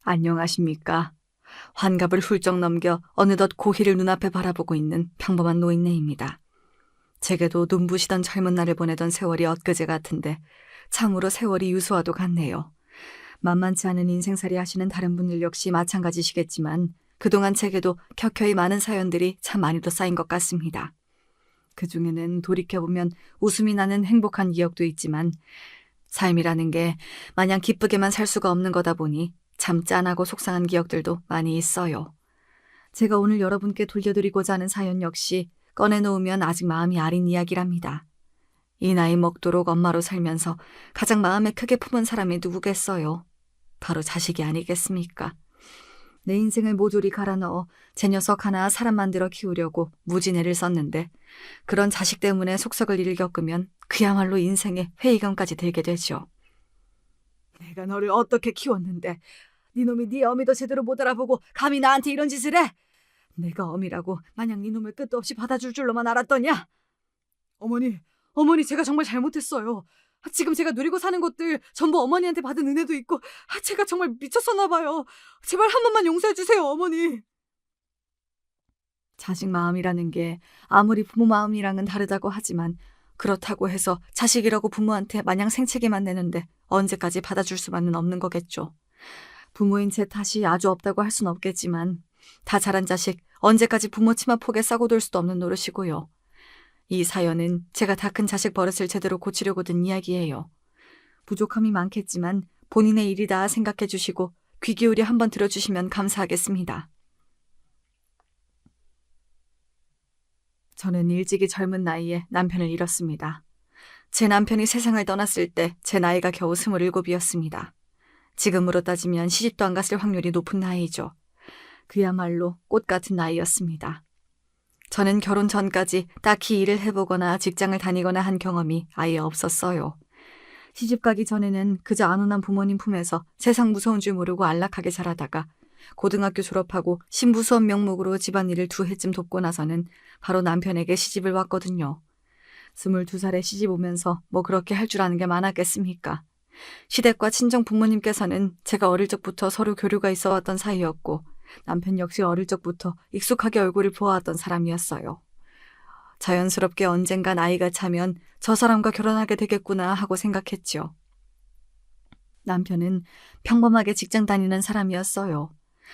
안녕하십니까. 환갑을 훌쩍 넘겨 어느덧 고희를 눈앞에 바라보고 있는 평범한 노인네입니다. 제게도 눈부시던 젊은 날을 보내던 세월이 엊그제 같은데 참으로 세월이 유수와도 같네요. 만만치 않은 인생살이 하시는 다른 분들 역시 마찬가지시겠지만 그동안 제게도 켜켜이 많은 사연들이 참 많이도 쌓인 것 같습니다. 그중에는 돌이켜보면 웃음이 나는 행복한 기억도 있지만 삶이라는 게 마냥 기쁘게만 살 수가 없는 거다 보니 참 짠하고 속상한 기억들도 많이 있어요. 제가 오늘 여러분께 돌려드리고자 하는 사연 역시 꺼내놓으면 아직 마음이 아린 이야기랍니다. 이 나이 먹도록 엄마로 살면서 가장 마음에 크게 품은 사람이 누구겠어요? 바로 자식이 아니겠습니까? 내 인생을 모조리 갈아 넣어 제 녀석 하나 사람 만들어 키우려고 무진애를 썼는데 그런 자식 때문에 속썩을 일을 겪으면 그야말로 인생에 회의감까지 들게 되죠. 내가 너를 어떻게 키웠는데 네 놈이 네 어미도 제대로 못 알아보고 감히 나한테 이런 짓을 해? 내가 어미라고 마냥 네 놈을 끝도 없이 받아줄 줄로만 알았더냐? 어머니 제가 정말 잘못했어요. 지금 제가 누리고 사는 것들 전부 어머니한테 받은 은혜도 있고 제가 정말 미쳤었나 봐요. 제발 한 번만 용서해 주세요, 어머니. 자식 마음이라는 게 아무리 부모 마음이랑은 다르다고 하지만 그렇다고 해서 자식이라고 부모한테 마냥 생채기만 내는데 언제까지 받아줄 수만은 없는 거겠죠. 부모인 제 탓이 아주 없다고 할 순 없겠지만 다 자란 자식 언제까지 부모 치마 폭에 싸고 돌 수도 없는 노릇이고요. 이 사연은 제가 다 큰 자식 버릇을 제대로 고치려고 든 이야기예요. 부족함이 많겠지만 본인의 일이다 생각해 주시고 귀 기울여 한번 들어주시면 감사하겠습니다. 저는 일찍이 젊은 나이에 남편을 잃었습니다. 제 남편이 세상을 떠났을 때 제 나이가 겨우 27이었습니다. 지금으로 따지면 시집도 안 갔을 확률이 높은 나이죠. 그야말로 꽃 같은 나이였습니다. 저는 결혼 전까지 딱히 일을 해보거나 직장을 다니거나 한 경험이 아예 없었어요. 시집 가기 전에는 그저 안온한 부모님 품에서 세상 무서운 줄 모르고 안락하게 자라다가 고등학교 졸업하고 신부 수업 명목으로 집안일을 2해쯤 돕고 나서는 바로 남편에게 시집을 왔거든요. 22살에 시집 오면서 뭐 그렇게 할 줄 아는 게 많았겠습니까? 시댁과 친정 부모님께서는 제가 어릴 적부터 서로 교류가 있어 왔던 사이였고 남편 역시 어릴 적부터 익숙하게 얼굴을 보아왔던 사람이었어요. 자연스럽게 언젠가 나이가 차면 저 사람과 결혼하게 되겠구나 하고 생각했죠. 남편은 평범하게 직장 다니는 사람이었어요.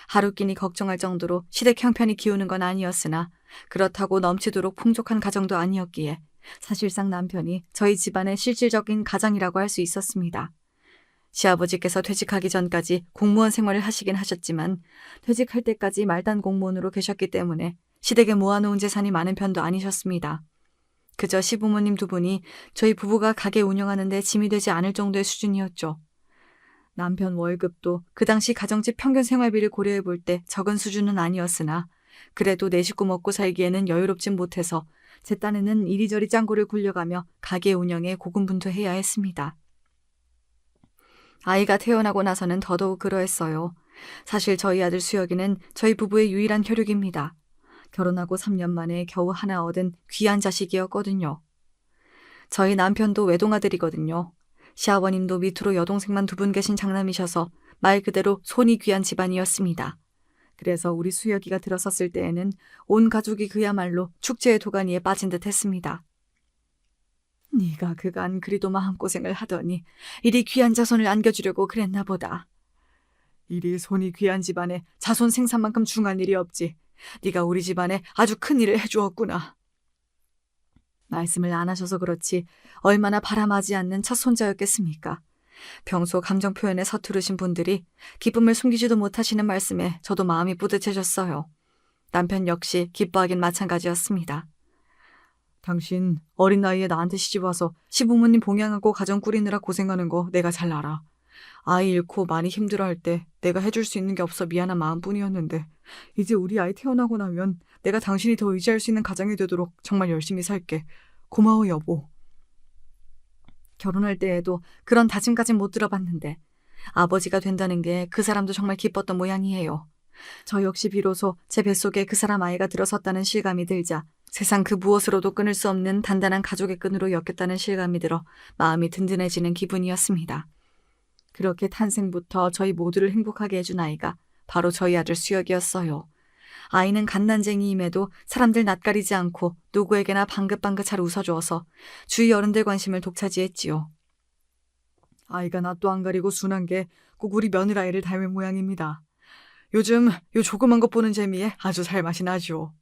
하루 끼니 걱정할 정도로 시댁 형편이 기우는 건 아니었으나 그렇다고 넘치도록 풍족한 가정도 아니었기에 사실상 남편이 저희 집안의 실질적인 가장이라고 할 수 있었습니다. 시아버지께서 퇴직하기 전까지 공무원 생활을 하시긴 하셨지만 퇴직할 때까지 말단 공무원으로 계셨기 때문에 시댁에 모아놓은 재산이 많은 편도 아니셨습니다. 그저 시부모님 2분이 저희 부부가 가게 운영하는 데 짐이 되지 않을 정도의 수준이었죠. 남편 월급도 그 당시 가정집 평균 생활비를 고려해 볼 때 적은 수준은 아니었으나 그래도 4식구 먹고 살기에는 여유롭진 못해서 제 딴에는 이리저리 짱구를 굴려가며 가게 운영에 고군분투해야 했습니다. 아이가 태어나고 나서는 더더욱 그러했어요. 사실 저희 아들 수혁이는 저희 부부의 유일한 혈육입니다. 결혼하고 3년 만에 겨우 하나 얻은 귀한 자식이었거든요. 저희 남편도 외동아들이거든요. 시아버님도 밑으로 여동생만 2분 계신 장남이셔서 말 그대로 손이 귀한 집안이었습니다. 그래서 우리 수혁이가 들어섰을 때에는 온 가족이 그야말로 축제의 도가니에 빠진 듯 했습니다. 네가 그간 그리도 마음고생을 하더니 이리 귀한 자손을 안겨주려고 그랬나 보다. 이리 손이 귀한 집안에 자손 생산만큼 중한 일이 없지. 네가 우리 집안에 아주 큰 일을 해주었구나. 말씀을 안 하셔서 그렇지 얼마나 바람하지 않는 첫 손자였겠습니까? 평소 감정 표현에 서투르신 분들이 기쁨을 숨기지도 못하시는 말씀에 저도 마음이 뿌듯해졌어요. 남편 역시 기뻐하긴 마찬가지였습니다. 당신 어린 나이에 나한테 시집와서 시부모님 봉양하고 가정 꾸리느라 고생하는 거 내가 잘 알아. 아이 잃고 많이 힘들어할 때 내가 해줄 수 있는 게 없어 미안한 마음뿐이었는데 이제 우리 아이 태어나고 나면 내가 당신이 더 의지할 수 있는 가장이 되도록 정말 열심히 살게. 고마워 여보. 결혼할 때에도 그런 다짐까진 못 들어봤는데 아버지가 된다는 게 그 사람도 정말 기뻤던 모양이에요. 저 역시 비로소 제 뱃속에 그 사람 아이가 들어섰다는 실감이 들자 세상 그 무엇으로도 끊을 수 없는 단단한 가족의 끈으로 엮였다는 실감이 들어 마음이 든든해지는 기분이었습니다. 그렇게 탄생부터 저희 모두를 행복하게 해준 아이가 바로 저희 아들 수혁이었어요. 아이는 갓난쟁이임에도 사람들 낯가리지 않고 누구에게나 방긋방긋 잘 웃어주어서 주위 어른들 관심을 독차지했지요. 아이가 낯도 안 가리고 순한 게 꼭 우리 며느라이를 닮은 모양입니다. 요즘 요 조그만 것 보는 재미에 아주 살맛이 나죠.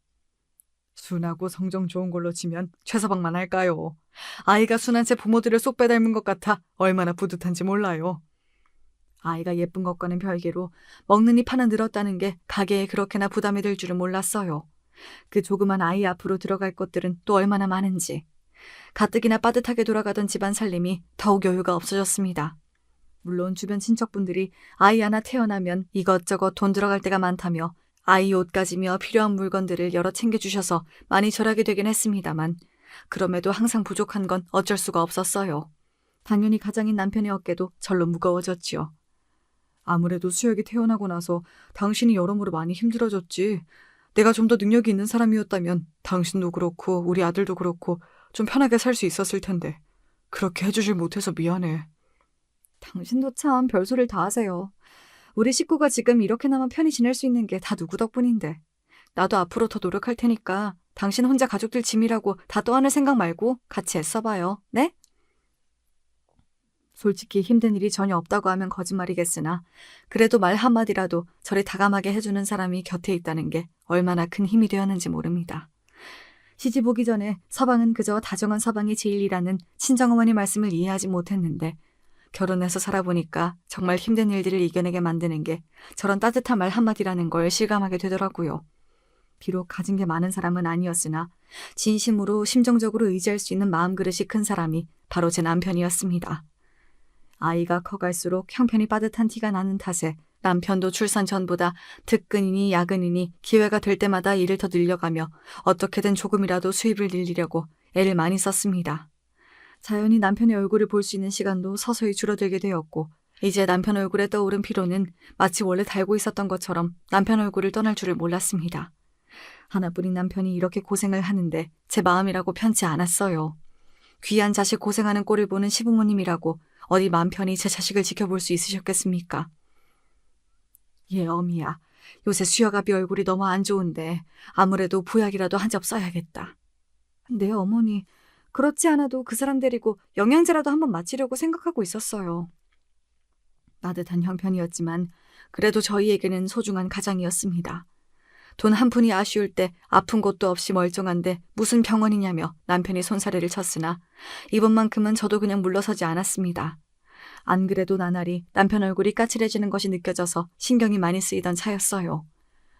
순하고 성정 좋은 걸로 치면 최서방만 할까요? 아이가 순한 채 부모들을 쏙 빼닮은 것 같아 얼마나 뿌듯한지 몰라요. 아이가 예쁜 것과는 별개로 먹는 입 하나 늘었다는 게 가게에 그렇게나 부담이 될 줄은 몰랐어요. 그 조그만 아이 앞으로 들어갈 것들은 또 얼마나 많은지. 가뜩이나 빠듯하게 돌아가던 집안 살림이 더욱 여유가 없어졌습니다. 물론 주변 친척분들이 아이 하나 태어나면 이것저것 돈 들어갈 때가 많다며 아이 옷가지며 필요한 물건들을 여러 챙겨주셔서 많이 절하게 되긴 했습니다만 그럼에도 항상 부족한 건 어쩔 수가 없었어요. 당연히 가장인 남편의 어깨도 절로 무거워졌지요. 아무래도 수혁이 태어나고 나서 당신이 여러모로 많이 힘들어졌지. 내가 좀 더 능력이 있는 사람이었다면 당신도 그렇고 우리 아들도 그렇고 좀 편하게 살 수 있었을 텐데 그렇게 해주질 못해서 미안해. 당신도 참 별소리를 다 하세요. 우리 식구가 지금 이렇게나마 편히 지낼 수 있는 게 다 누구 덕분인데. 나도 앞으로 더 노력할 테니까 당신 혼자 가족들 짐이라고 다 떠안을 생각 말고 같이 애써봐요. 네? 솔직히 힘든 일이 전혀 없다고 하면 거짓말이겠으나 그래도 말 한마디라도 저를 다감하게 해주는 사람이 곁에 있다는 게 얼마나 큰 힘이 되었는지 모릅니다. 시집 오기 전에 서방은 그저 다정한 서방이 제일이라는 친정어머니 말씀을 이해하지 못했는데 결혼해서 살아보니까 정말 힘든 일들을 이겨내게 만드는 게 저런 따뜻한 말 한마디라는 걸 실감하게 되더라고요. 비록 가진 게 많은 사람은 아니었으나 진심으로 심정적으로 의지할 수 있는 마음그릇이 큰 사람이 바로 제 남편이었습니다. 아이가 커갈수록 형편이 빠듯한 티가 나는 탓에 남편도 출산 전보다 특근이니 야근이니 기회가 될 때마다 일을 더 늘려가며 어떻게든 조금이라도 수입을 늘리려고 애를 많이 썼습니다. 자연히 남편의 얼굴을 볼 수 있는 시간도 서서히 줄어들게 되었고 이제 남편 얼굴에 떠오른 피로는 마치 원래 달고 있었던 것처럼 남편 얼굴을 떠날 줄을 몰랐습니다. 하나뿐인 남편이 이렇게 고생을 하는데 제 마음이라고 편치 않았어요. 귀한 자식 고생하는 꼴을 보는 시부모님이라고 어디 맘 편히 제 자식을 지켜볼 수 있으셨겠습니까? 예, 어미야. 요새 수혁아비 얼굴이 너무 안 좋은데 아무래도 보약이라도 한 접 써야겠다. 네, 어머니. 그렇지 않아도 그 사람 데리고 영양제라도 한번 맞히려고 생각하고 있었어요. 따뜻한 형편이었지만 그래도 저희에게는 소중한 가장이었습니다. 돈 한 푼이 아쉬울 때 아픈 것도 없이 멀쩡한데 무슨 병원이냐며 남편이 손사래를 쳤으나 이번만큼은 저도 그냥 물러서지 않았습니다. 안 그래도 나날이 남편 얼굴이 까칠해지는 것이 느껴져서 신경이 많이 쓰이던 차였어요.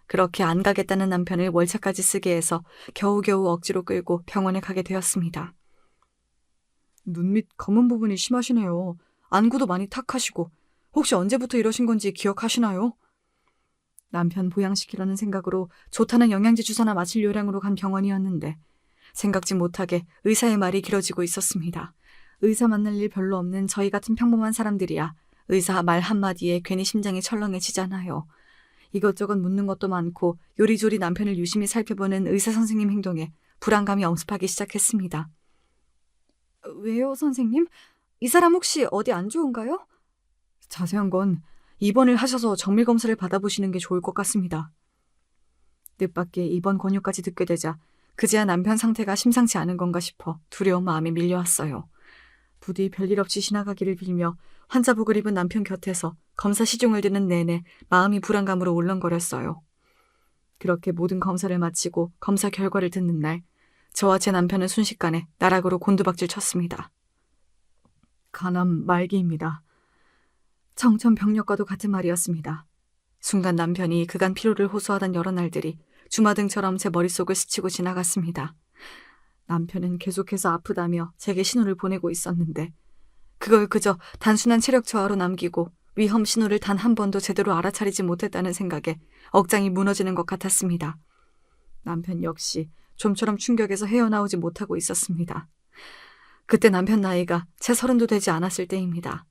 그렇게 안 가겠다는 남편을 월차까지 쓰게 해서 겨우겨우 억지로 끌고 병원에 가게 되었습니다. 눈 밑 검은 부분이 심하시네요. 안구도 많이 탁하시고 혹시 언제부터 이러신 건지 기억하시나요? 남편 보양시키려는 생각으로 좋다는 영양제 주사나 맞을 요량으로 간 병원이었는데 생각지 못하게 의사의 말이 길어지고 있었습니다. 의사 만날 일 별로 없는 저희 같은 평범한 사람들이야 의사 말 한마디에 괜히 심장이 철렁해지잖아요. 이것저것 묻는 것도 많고 요리조리 남편을 유심히 살펴보는 의사 선생님 행동에 불안감이 엄습하기 시작했습니다. 왜요, 선생님? 이 사람 혹시 어디 안 좋은가요? 자세한 건 입원을 하셔서 정밀검사를 받아보시는 게 좋을 것 같습니다. 뜻밖의 입원 권유까지 듣게 되자 그제야 남편 상태가 심상치 않은 건가 싶어 두려운 마음이 밀려왔어요. 부디 별일 없이 지나가기를 빌며 환자복을 입은 남편 곁에서 검사 시중을 듣는 내내 마음이 불안감으로 울렁거렸어요. 그렇게 모든 검사를 마치고 검사 결과를 듣는 날 저와 제 남편은 순식간에 나락으로 곤두박질 쳤습니다. 간암 말기입니다. 청천벽력과도 같은 말이었습니다. 순간 남편이 그간 피로를 호소하던 여러 날들이 주마등처럼 제 머릿속을 스치고 지나갔습니다. 남편은 계속해서 아프다며 제게 신호를 보내고 있었는데 그걸 그저 단순한 체력 저하로 남기고 위험 신호를 단 한 번도 제대로 알아차리지 못했다는 생각에 억장이 무너지는 것 같았습니다. 남편 역시 좀처럼 충격에서 헤어나오지 못하고 있었습니다. 그때 남편 나이가 채 30도 되지 않았을 때입니다.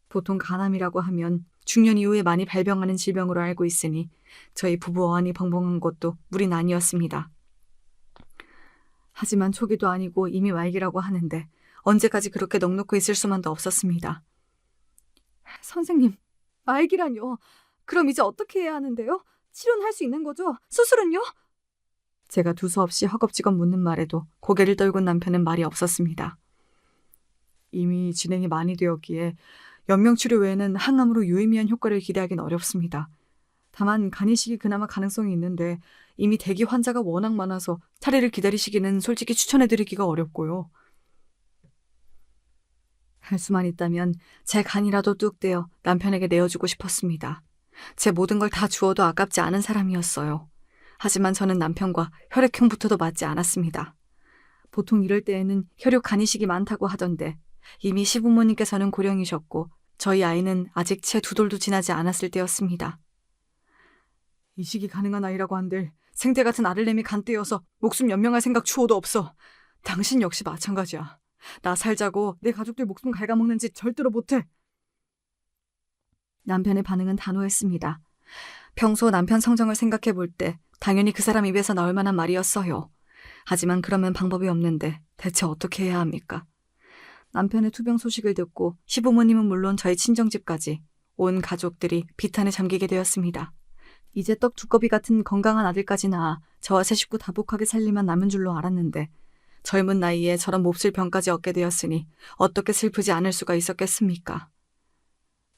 보통 간암이라고 하면 중년 이후에 많이 발병하는 질병으로 알고 있으니 저희 부부 어안이 벙벙한 것도 무리는 아니었습니다. 하지만 초기도 아니고 이미 말기라고 하는데 언제까지 그렇게 넋놓고 있을 수만도 없었습니다. 선생님, 말기란요. 그럼 이제 어떻게 해야 하는데요? 치료는 할 수 있는 거죠? 수술은요? 제가 두서없이 허겁지겁 묻는 말에도 고개를 떨군 남편은 말이 없었습니다. 이미 진행이 많이 되었기에 연명치료 외에는 항암으로 유의미한 효과를 기대하기는 어렵습니다. 다만 간이식이 그나마 가능성이 있는데 이미 대기 환자가 워낙 많아서 차례를 기다리시기는 솔직히 추천해드리기가 어렵고요. 할 수만 있다면 제 간이라도 뚝 떼어 남편에게 내어주고 싶었습니다. 제 모든 걸 다 주어도 아깝지 않은 사람이었어요. 하지만 저는 남편과 혈액형부터도 맞지 않았습니다. 보통 이럴 때에는 혈육 간이식이 많다고 하던데 이미 시부모님께서는 고령이셨고 저희 아이는 아직 채 2돌도 지나지 않았을 때였습니다. 이식이 가능한 아이라고 한들 생태 같은 아들내미 간떼여서 목숨 연명할 생각 추호도 없어. 당신 역시 마찬가지야. 나 살자고 내 가족들 목숨 갉아먹는 짓 절대로 못해. 남편의 반응은 단호했습니다. 평소 남편 성정을 생각해 볼 때 당연히 그 사람 입에서 나올 만한 말이었어요. 하지만 그러면 방법이 없는데 대체 어떻게 해야 합니까? 남편의 투병 소식을 듣고 시부모님은 물론 저희 친정집까지 온 가족들이 비탄에 잠기게 되었습니다. 이제 떡 두꺼비 같은 건강한 아들까지 낳아 저와 세 식구 다복하게 살리만 남은 줄로 알았는데 젊은 나이에 저런 몹쓸 병까지 얻게 되었으니 어떻게 슬프지 않을 수가 있었겠습니까?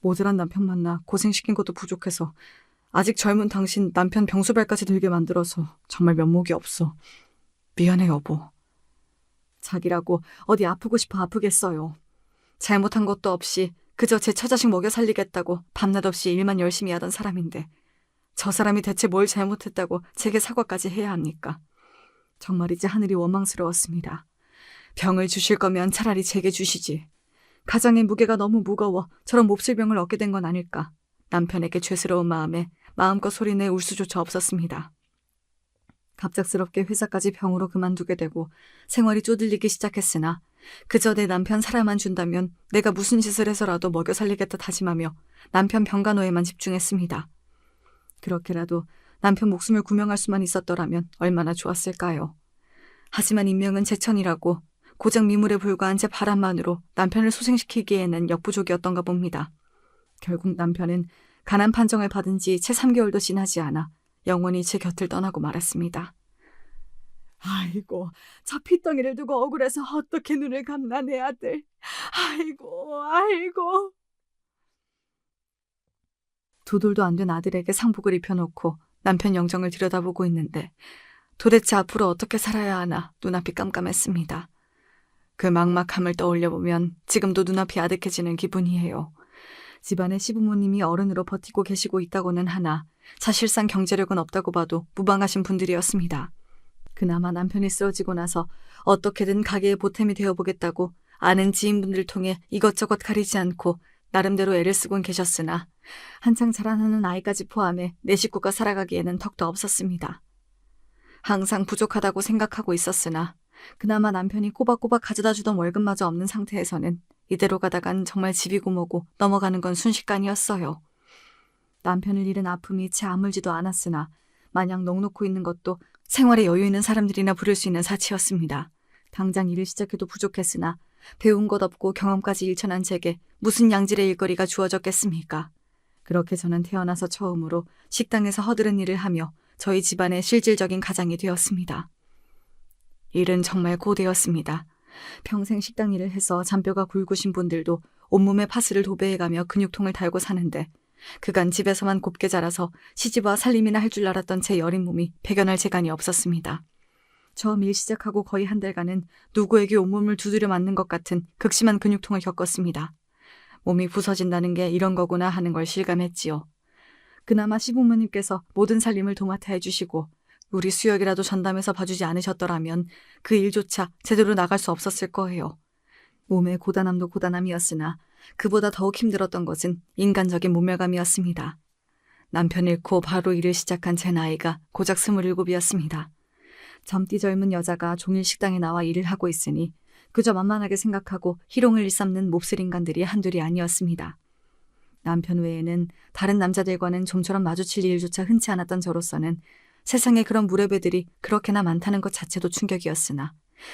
모자란 남편 만나 고생시킨 것도 부족해서 아직 젊은 당신 남편 병수발까지 들게 만들어서 정말 면목이 없어. 미안해 여보. 자기라고 어디 아프고 싶어 아프겠어요. 잘못한 것도 없이 그저 제 처자식 먹여 살리겠다고 밤낮 없이 일만 열심히 하던 사람인데 저 사람이 대체 뭘 잘못했다고 제게 사과까지 해야 합니까? 정말이지 하늘이 원망스러웠습니다. 병을 주실 거면 차라리 제게 주시지. 가장의 무게가 너무 무거워 저런 몹쓸 병을 얻게 된 건 아닐까. 남편에게 죄스러운 마음에 마음껏 소리내 울 수조차 없었습니다. 갑작스럽게 회사까지 병으로 그만두게 되고 생활이 쪼들리기 시작했으나 그저 내 남편 살아만 준다면 내가 무슨 짓을 해서라도 먹여 살리겠다 다짐하며 남편 병간호에만 집중했습니다. 그렇게라도 남편 목숨을 구명할 수만 있었더라면 얼마나 좋았을까요. 하지만 인명은 제천이라고 고작 미물에 불과한 제 바람만으로 남편을 소생시키기에는 역부족이었던가 봅니다. 결국 남편은 가난 판정을 받은 지 채 3개월도 지나지 않아 영원히 제 곁을 떠나고 말았습니다. 아이고, 저 핏덩이를 두고 억울해서 어떻게 눈을 감나 내 아들. 아이고. 2돌도 안 된 아들에게 상복을 입혀놓고 남편 영정을 들여다보고 있는데 도대체 앞으로 어떻게 살아야 하나 눈앞이 깜깜했습니다. 그 막막함을 떠올려보면 지금도 눈앞이 아득해지는 기분이에요. 집안의 시부모님이 어른으로 버티고 계시고 있다고는 하나 사실상 경제력은 없다고 봐도 무방하신 분들이었습니다. 그나마 남편이 쓰러지고 나서 어떻게든 가게의 보탬이 되어보겠다고 아는 지인분들 통해 이것저것 가리지 않고 나름대로 애를 쓰곤 계셨으나 한창 자라나는 아이까지 포함해 내 식구가 살아가기에는 턱도 없었습니다. 항상 부족하다고 생각하고 있었으나 그나마 남편이 꼬박꼬박 가져다 주던 월급마저 없는 상태에서는 이대로 가다간 정말 집이고 뭐고 넘어가는 건 순식간이었어요. 남편을 잃은 아픔이 채 아물지도 않았으나 마냥 넋놓고 있는 것도 생활에 여유 있는 사람들이나 부를 수 있는 사치였습니다. 당장 일을 시작해도 부족했으나 배운 것 없고 경험까지 일천한 제게 무슨 양질의 일거리가 주어졌겠습니까? 그렇게 저는 태어나서 처음으로 식당에서 허드렛 일을 하며 저희 집안의 실질적인 가장이 되었습니다. 일은 정말 고되었습니다. 평생 식당 일을 해서 잔뼈가 굵으신 분들도 온몸에 파스를 도배해가며 근육통을 달고 사는데 그간 집에서만 곱게 자라서 시집와 살림이나 할 줄 알았던 제 여린 몸이 배견할 재간이 없었습니다. 처음 일 시작하고 거의 한 달간은 누구에게 온몸을 두드려 맞는 것 같은 극심한 근육통을 겪었습니다. 몸이 부서진다는 게 이런 거구나 하는 걸 실감했지요. 그나마 시부모님께서 모든 살림을 도맡아 해주시고 우리 수혁이라도 전담해서 봐주지 않으셨더라면 그 일조차 제대로 나갈 수 없었을 거예요. 몸의 고단함도 고단함이었으나 그보다 더욱 힘들었던 것은 인간적인 모멸감이었습니다. 남편 잃고 바로 일을 시작한 제 나이가 고작 27이었습니다. 젊디 젊은 여자가 종일 식당에 나와 일을 하고 있으니 그저 만만하게 생각하고 희롱을 일삼는 몹쓸 인간들이 한둘이 아니었습니다. 남편 외에는 다른 남자들과는 좀처럼 마주칠 일조차 흔치 않았던 저로서는 세상에 그런 무례배들이 그렇게나 많다는 것 자체도 충격이었으나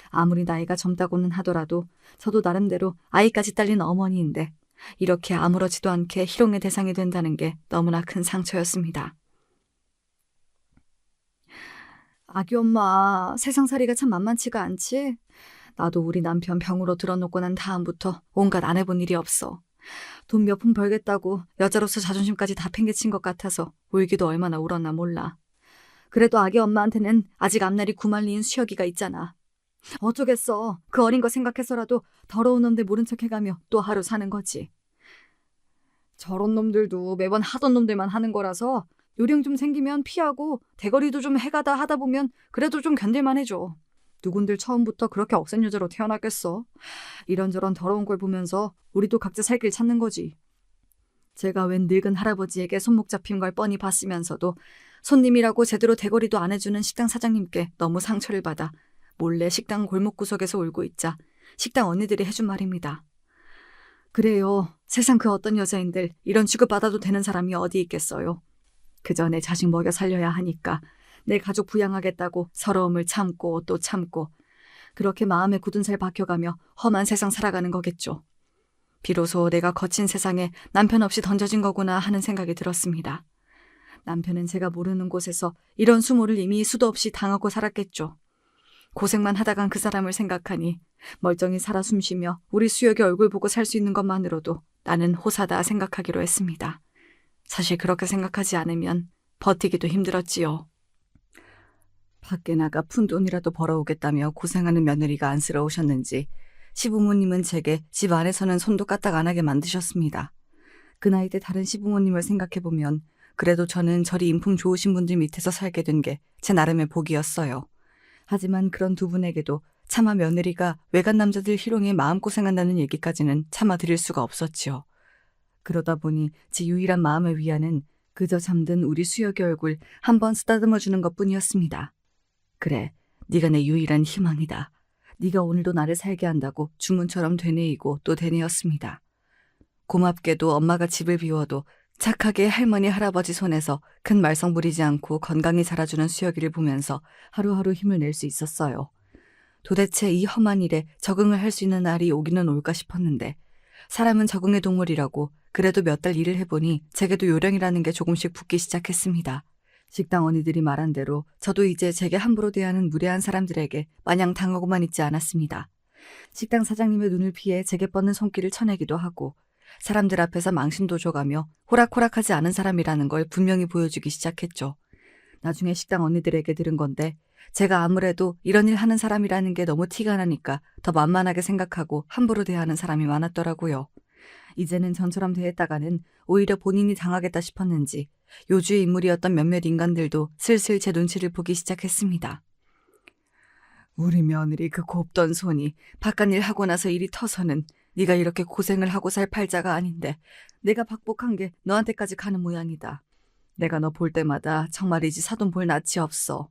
아무리 나이가 젊다고는 하더라도 저도 나름대로 아이까지 딸린 어머니인데 이렇게 아무렇지도 않게 희롱의 대상이 된다는 게 너무나 큰 상처였습니다. 아기 엄마, 세상살이가 참 만만치가 않지? 나도 우리 남편 병으로 들어놓고 난 다음부터 온갖 안 해본 일이 없어. 돈 몇 푼 벌겠다고 여자로서 자존심까지 다 팽개친 것 같아서 울기도 얼마나 울었나 몰라. 그래도 아기 엄마한테는 아직 앞날이 구말리인 수혁이가 있잖아. 어쩌겠어. 그 어린 거 생각해서라도 더러운 놈들 모른 척 해가며 또 하루 사는 거지. 저런 놈들도 매번 하던 놈들만 하는 거라서 요령 좀 생기면 피하고 대거리도 좀 해가다 하다 보면 그래도 좀 견딜만 해줘. 누군들 처음부터 그렇게 억센 여자로 태어났겠어. 이런저런 더러운 걸 보면서 우리도 각자 살 길 찾는 거지. 제가 웬 늙은 할아버지에게 손목 잡힌 걸 뻔히 봤으면서도 손님이라고 제대로 대거리도 안 해주는 식당 사장님께 너무 상처를 받아 몰래 식당 골목구석에서 울고 있자 식당 언니들이 해준 말입니다. 그래요. 세상 그 어떤 여자인들 이런 취급받아도 되는 사람이 어디 있겠어요. 그저 내 자식 먹여 살려야 하니까 내 가족 부양하겠다고 서러움을 참고 또 참고 그렇게 마음에 굳은 살 박혀가며 험한 세상 살아가는 거겠죠. 비로소 내가 거친 세상에 남편 없이 던져진 거구나 하는 생각이 들었습니다. 남편은 제가 모르는 곳에서 이런 수모를 이미 수도 없이 당하고 살았겠죠. 고생만 하다간 그 사람을 생각하니 멀쩡히 살아 숨쉬며 우리 수혁의 얼굴 보고 살 수 있는 것만으로도 나는 호사다 생각하기로 했습니다. 사실 그렇게 생각하지 않으면 버티기도 힘들었지요. 밖에 나가 푼돈이라도 벌어오겠다며 고생하는 며느리가 안쓰러우셨는지 시부모님은 제게 집 안에서는 손도 까딱 안 하게 만드셨습니다. 그 나이 때 다른 시부모님을 생각해보면 그래도 저는 저리 인품 좋으신 분들 밑에서 살게 된 게 제 나름의 복이었어요. 하지만 그런 두 분에게도 차마 며느리가 외간 남자들 희롱에 마음고생한다는 얘기까지는 참아드릴 수가 없었지요. 그러다 보니 제 유일한 마음의 위안은 그저 잠든 우리 수혁의 얼굴 한번 쓰다듬어주는 것뿐이었습니다. 그래, 네가 내 유일한 희망이다. 네가 오늘도 나를 살게 한다고 주문처럼 되뇌이고 또 되뇌었습니다. 고맙게도 엄마가 집을 비워도 착하게 할머니 할아버지 손에서 큰 말썽 부리지 않고 건강히 자라주는 수혁이를 보면서 하루하루 힘을 낼 수 있었어요. 도대체 이 험한 일에 적응을 할 수 있는 날이 오기는 올까 싶었는데 사람은 적응의 동물이라고 그래도 몇 달 일을 해보니 제게도 요령이라는 게 조금씩 붙기 시작했습니다. 식당 언니들이 말한 대로 저도 이제 제게 함부로 대하는 무례한 사람들에게 마냥 당하고만 있지 않았습니다. 식당 사장님의 눈을 피해 제게 뻗는 손길을 쳐내기도 하고 사람들 앞에서 망신도 줘가며 호락호락하지 않은 사람이라는 걸 분명히 보여주기 시작했죠. 나중에 식당 언니들에게 들은 건데 제가 아무래도 이런 일 하는 사람이라는 게 너무 티가 나니까 더 만만하게 생각하고 함부로 대하는 사람이 많았더라고요. 이제는 전처럼 대했다가는 오히려 본인이 당하겠다 싶었는지 요주의 인물이었던 몇몇 인간들도 슬슬 제 눈치를 보기 시작했습니다. 우리 며느리 그 곱던 손이 바깥일 하고 나서 일이 터서는 네가 이렇게 고생을 하고 살 팔자가 아닌데 내가 박복한 게 너한테까지 가는 모양이다. 내가 너 볼 때마다 정말이지 사돈 볼 낯이 없어.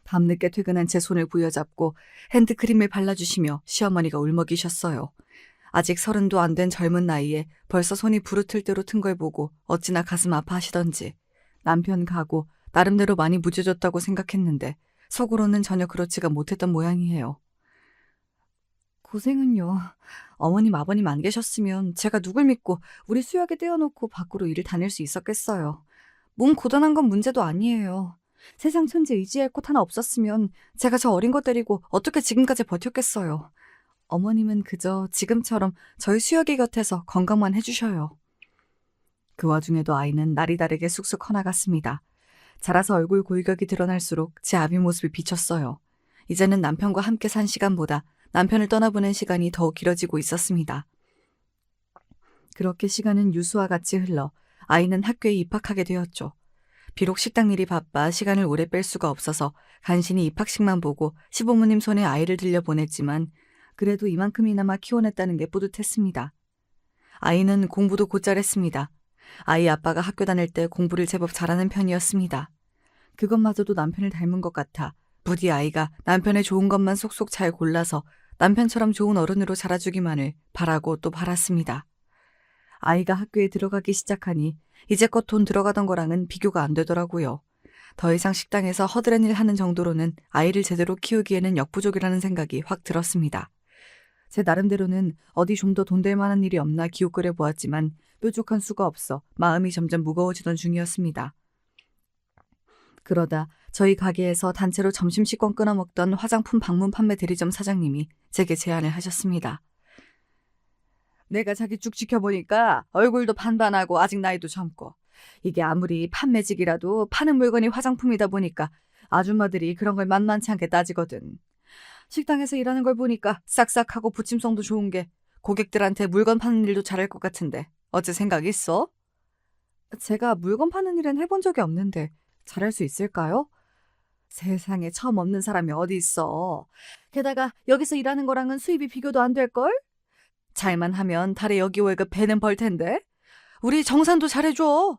밤늦게 퇴근한 제 손을 부여잡고 핸드크림을 발라주시며 시어머니가 울먹이셨어요. 아직 30도 안 된 젊은 나이에 벌써 손이 부르틀 대로 튼 걸 보고 어찌나 가슴 아파하시던지 남편 가고 나름대로 많이 무뎌졌다고 생각했는데 속으로는 전혀 그렇지가 못했던 모양이에요. 고생은요. 어머님 아버님 안 계셨으면 제가 누굴 믿고 우리 수혁에 떼어놓고 밖으로 일을 다닐 수 있었겠어요. 몸 고단한 건 문제도 아니에요. 세상 천지 의지할 곳 하나 없었으면 제가 저 어린 거 데리고 어떻게 지금까지 버텼겠어요. 어머님은 그저 지금처럼 저희 수혁이 곁에서 건강만 해주셔요. 그 와중에도 아이는 날이 다르게 쑥쑥 커나갔습니다. 자라서 얼굴 골격이 드러날수록 제 아비 모습이 비쳤어요. 이제는 남편과 함께 산 시간보다 남편을 떠나보낸 시간이 더욱 길어지고 있었습니다. 그렇게 시간은 유수와 같이 흘러 아이는 학교에 입학하게 되었죠. 비록 식당 일이 바빠 시간을 오래 뺄 수가 없어서 간신히 입학식만 보고 시부모님 손에 아이를 들려보냈지만 그래도 이만큼이나마 키워냈다는 게 뿌듯했습니다. 아이는 공부도 곧잘 했습니다. 아이 아빠가 학교 다닐 때 공부를 제법 잘하는 편이었습니다. 그것마저도 남편을 닮은 것 같아 부디 아이가 남편의 좋은 것만 속속 잘 골라서 남편처럼 좋은 어른으로 자라주기만을 바라고 또 바랐습니다. 아이가 학교에 들어가기 시작하니 이제껏 돈 들어가던 거랑은 비교가 안 되더라고요. 더 이상 식당에서 허드렛 일 하는 정도로는 아이를 제대로 키우기에는 역부족이라는 생각이 확 들었습니다. 제 나름대로는 어디 좀 더 돈 될 만한 일이 없나 기웃거려 보았지만 뾰족한 수가 없어 마음이 점점 무거워지던 중이었습니다. 그러다 저희 가게에서 단체로 점심시권 끊어 먹던 화장품 방문 판매 대리점 사장님이 제게 제안을 하셨습니다. 내가 자기 쭉 지켜보니까 얼굴도 반반하고 아직 나이도 젊고 이게 아무리 판매직이라도 파는 물건이 화장품이다 보니까 아줌마들이 그런 걸 만만치 않게 따지거든. 식당에서 일하는 걸 보니까 싹싹하고 부침성도 좋은 게 고객들한테 물건 파는 일도 잘할 것 같은데 어째 생각 있어? 제가 물건 파는 일은 해본 적이 없는데 잘할 수 있을까요? 세상에 처음 없는 사람이 어디 있어. 게다가 여기서 일하는 거랑은 수입이 비교도 안 될걸? 잘만 하면 달에 여기 월급 배는 벌 텐데. 우리 정산도 잘해줘.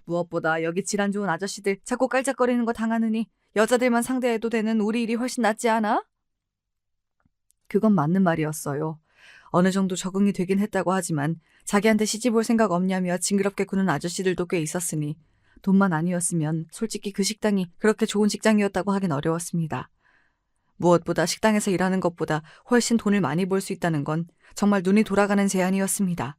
무엇보다 여기 질환 좋은 아저씨들 자꾸 깔짝거리는 거 당하느니 여자들만 상대해도 되는 우리 일이 훨씬 낫지 않아? 그건 맞는 말이었어요. 어느 정도 적응이 되긴 했다고 하지만 자기한테 시집 올 생각 없냐며 징그럽게 구는 아저씨들도 꽤 있었으니 돈만 아니었으면 솔직히 그 식당이 그렇게 좋은 직장이었다고 하긴 어려웠습니다. 무엇보다 식당에서 일하는 것보다 훨씬 돈을 많이 벌 수 있다는 건 정말 눈이 돌아가는 제안이었습니다.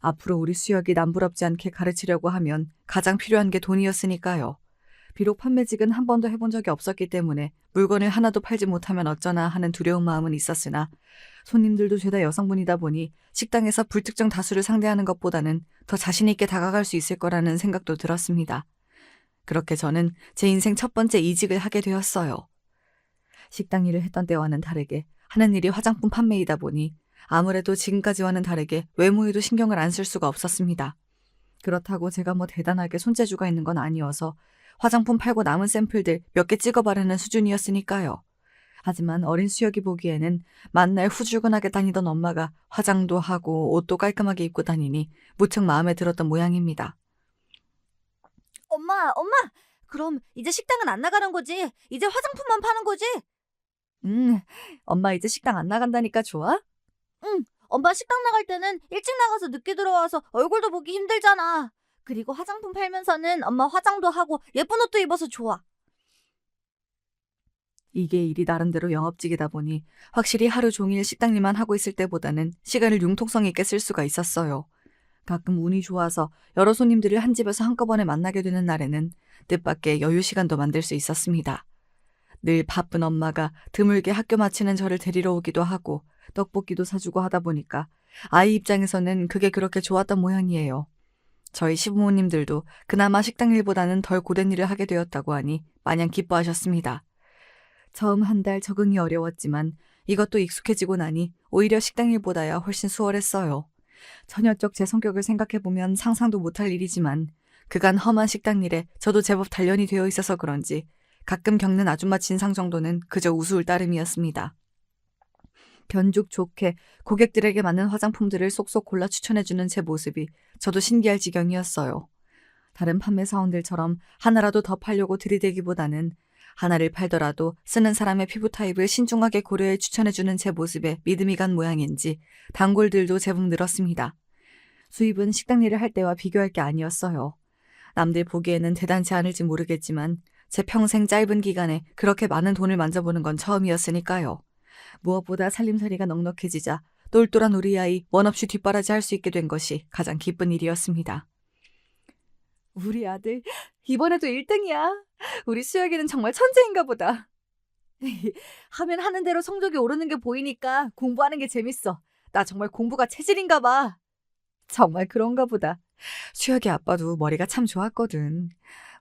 앞으로 우리 수혁이 남부럽지 않게 가르치려고 하면 가장 필요한 게 돈이었으니까요. 비록 판매직은 한 번도 해본 적이 없었기 때문에 물건을 하나도 팔지 못하면 어쩌나 하는 두려운 마음은 있었으나 손님들도 죄다 여성분이다 보니 식당에서 불특정 다수를 상대하는 것보다는 더 자신 있게 다가갈 수 있을 거라는 생각도 들었습니다. 그렇게 저는 제 인생 첫 번째 이직을 하게 되었어요. 식당 일을 했던 때와는 다르게 하는 일이 화장품 판매이다 보니 아무래도 지금까지와는 다르게 외모에도 신경을 안 쓸 수가 없었습니다. 그렇다고 제가 뭐 대단하게 손재주가 있는 건 아니어서 화장품 팔고 남은 샘플들 몇 개 찍어 바르는 수준이었으니까요. 하지만 어린 수혁이 보기에는 만날 후줄근하게 다니던 엄마가 화장도 하고 옷도 깔끔하게 입고 다니니 무척 마음에 들었던 모양입니다. 엄마, 그럼 이제 식당은 안 나가는 거지? 이제 화장품만 파는 거지? 엄마 이제 식당 안 나간다니까 좋아? 응, 엄마 식당 나갈 때는 일찍 나가서 늦게 들어와서 얼굴도 보기 힘들잖아. 그리고 화장품 팔면서는 엄마 화장도 하고 예쁜 옷도 입어서 좋아. 이게 일이 나름대로 영업직이다 보니 확실히 하루 종일 식당 일만 하고 있을 때보다는 시간을 융통성 있게 쓸 수가 있었어요. 가끔 운이 좋아서 여러 손님들을 한 집에서 한꺼번에 만나게 되는 날에는 뜻밖의 여유 시간도 만들 수 있었습니다. 늘 바쁜 엄마가 드물게 학교 마치는 저를 데리러 오기도 하고 떡볶이도 사주고 하다 보니까 아이 입장에서는 그게 그렇게 좋았던 모양이에요. 저희 시부모님들도 그나마 식당 일보다는 덜 고된 일을 하게 되었다고 하니 마냥 기뻐하셨습니다. 처음 한 달 적응이 어려웠지만 이것도 익숙해지고 나니 오히려 식당 일보다야 훨씬 수월했어요. 처녀적 제 성격을 생각해보면 상상도 못할 일이지만 그간 험한 식당 일에 저도 제법 단련이 되어 있어서 그런지 가끔 겪는 아줌마 진상 정도는 그저 우스울 따름이었습니다. 견죽 좋게 고객들에게 맞는 화장품들을 쏙쏙 골라 추천해주는 제 모습이 저도 신기할 지경이었어요. 다른 판매 사원들처럼 하나라도 더 팔려고 들이대기보다는 하나를 팔더라도 쓰는 사람의 피부 타입을 신중하게 고려해 추천해주는 제 모습에 믿음이 간 모양인지 단골들도 제법 늘었습니다. 수입은 식당 일을 할 때와 비교할 게 아니었어요. 남들 보기에는 대단치 않을지 모르겠지만 제 평생 짧은 기간에 그렇게 많은 돈을 만져보는 건 처음이었으니까요. 무엇보다 살림살이가 넉넉해지자 똘똘한 우리 아이 원 없이 뒷바라지 할 수 있게 된 것이 가장 기쁜 일이었습니다. 우리 아들 이번에도 1등이야. 우리 수혁이는 정말 천재인가 보다. 하면 하는 대로 성적이 오르는 게 보이니까 공부하는 게 재밌어. 나 정말 공부가 체질인가 봐. 정말 그런가 보다. 수혁이 아빠도 머리가 참 좋았거든.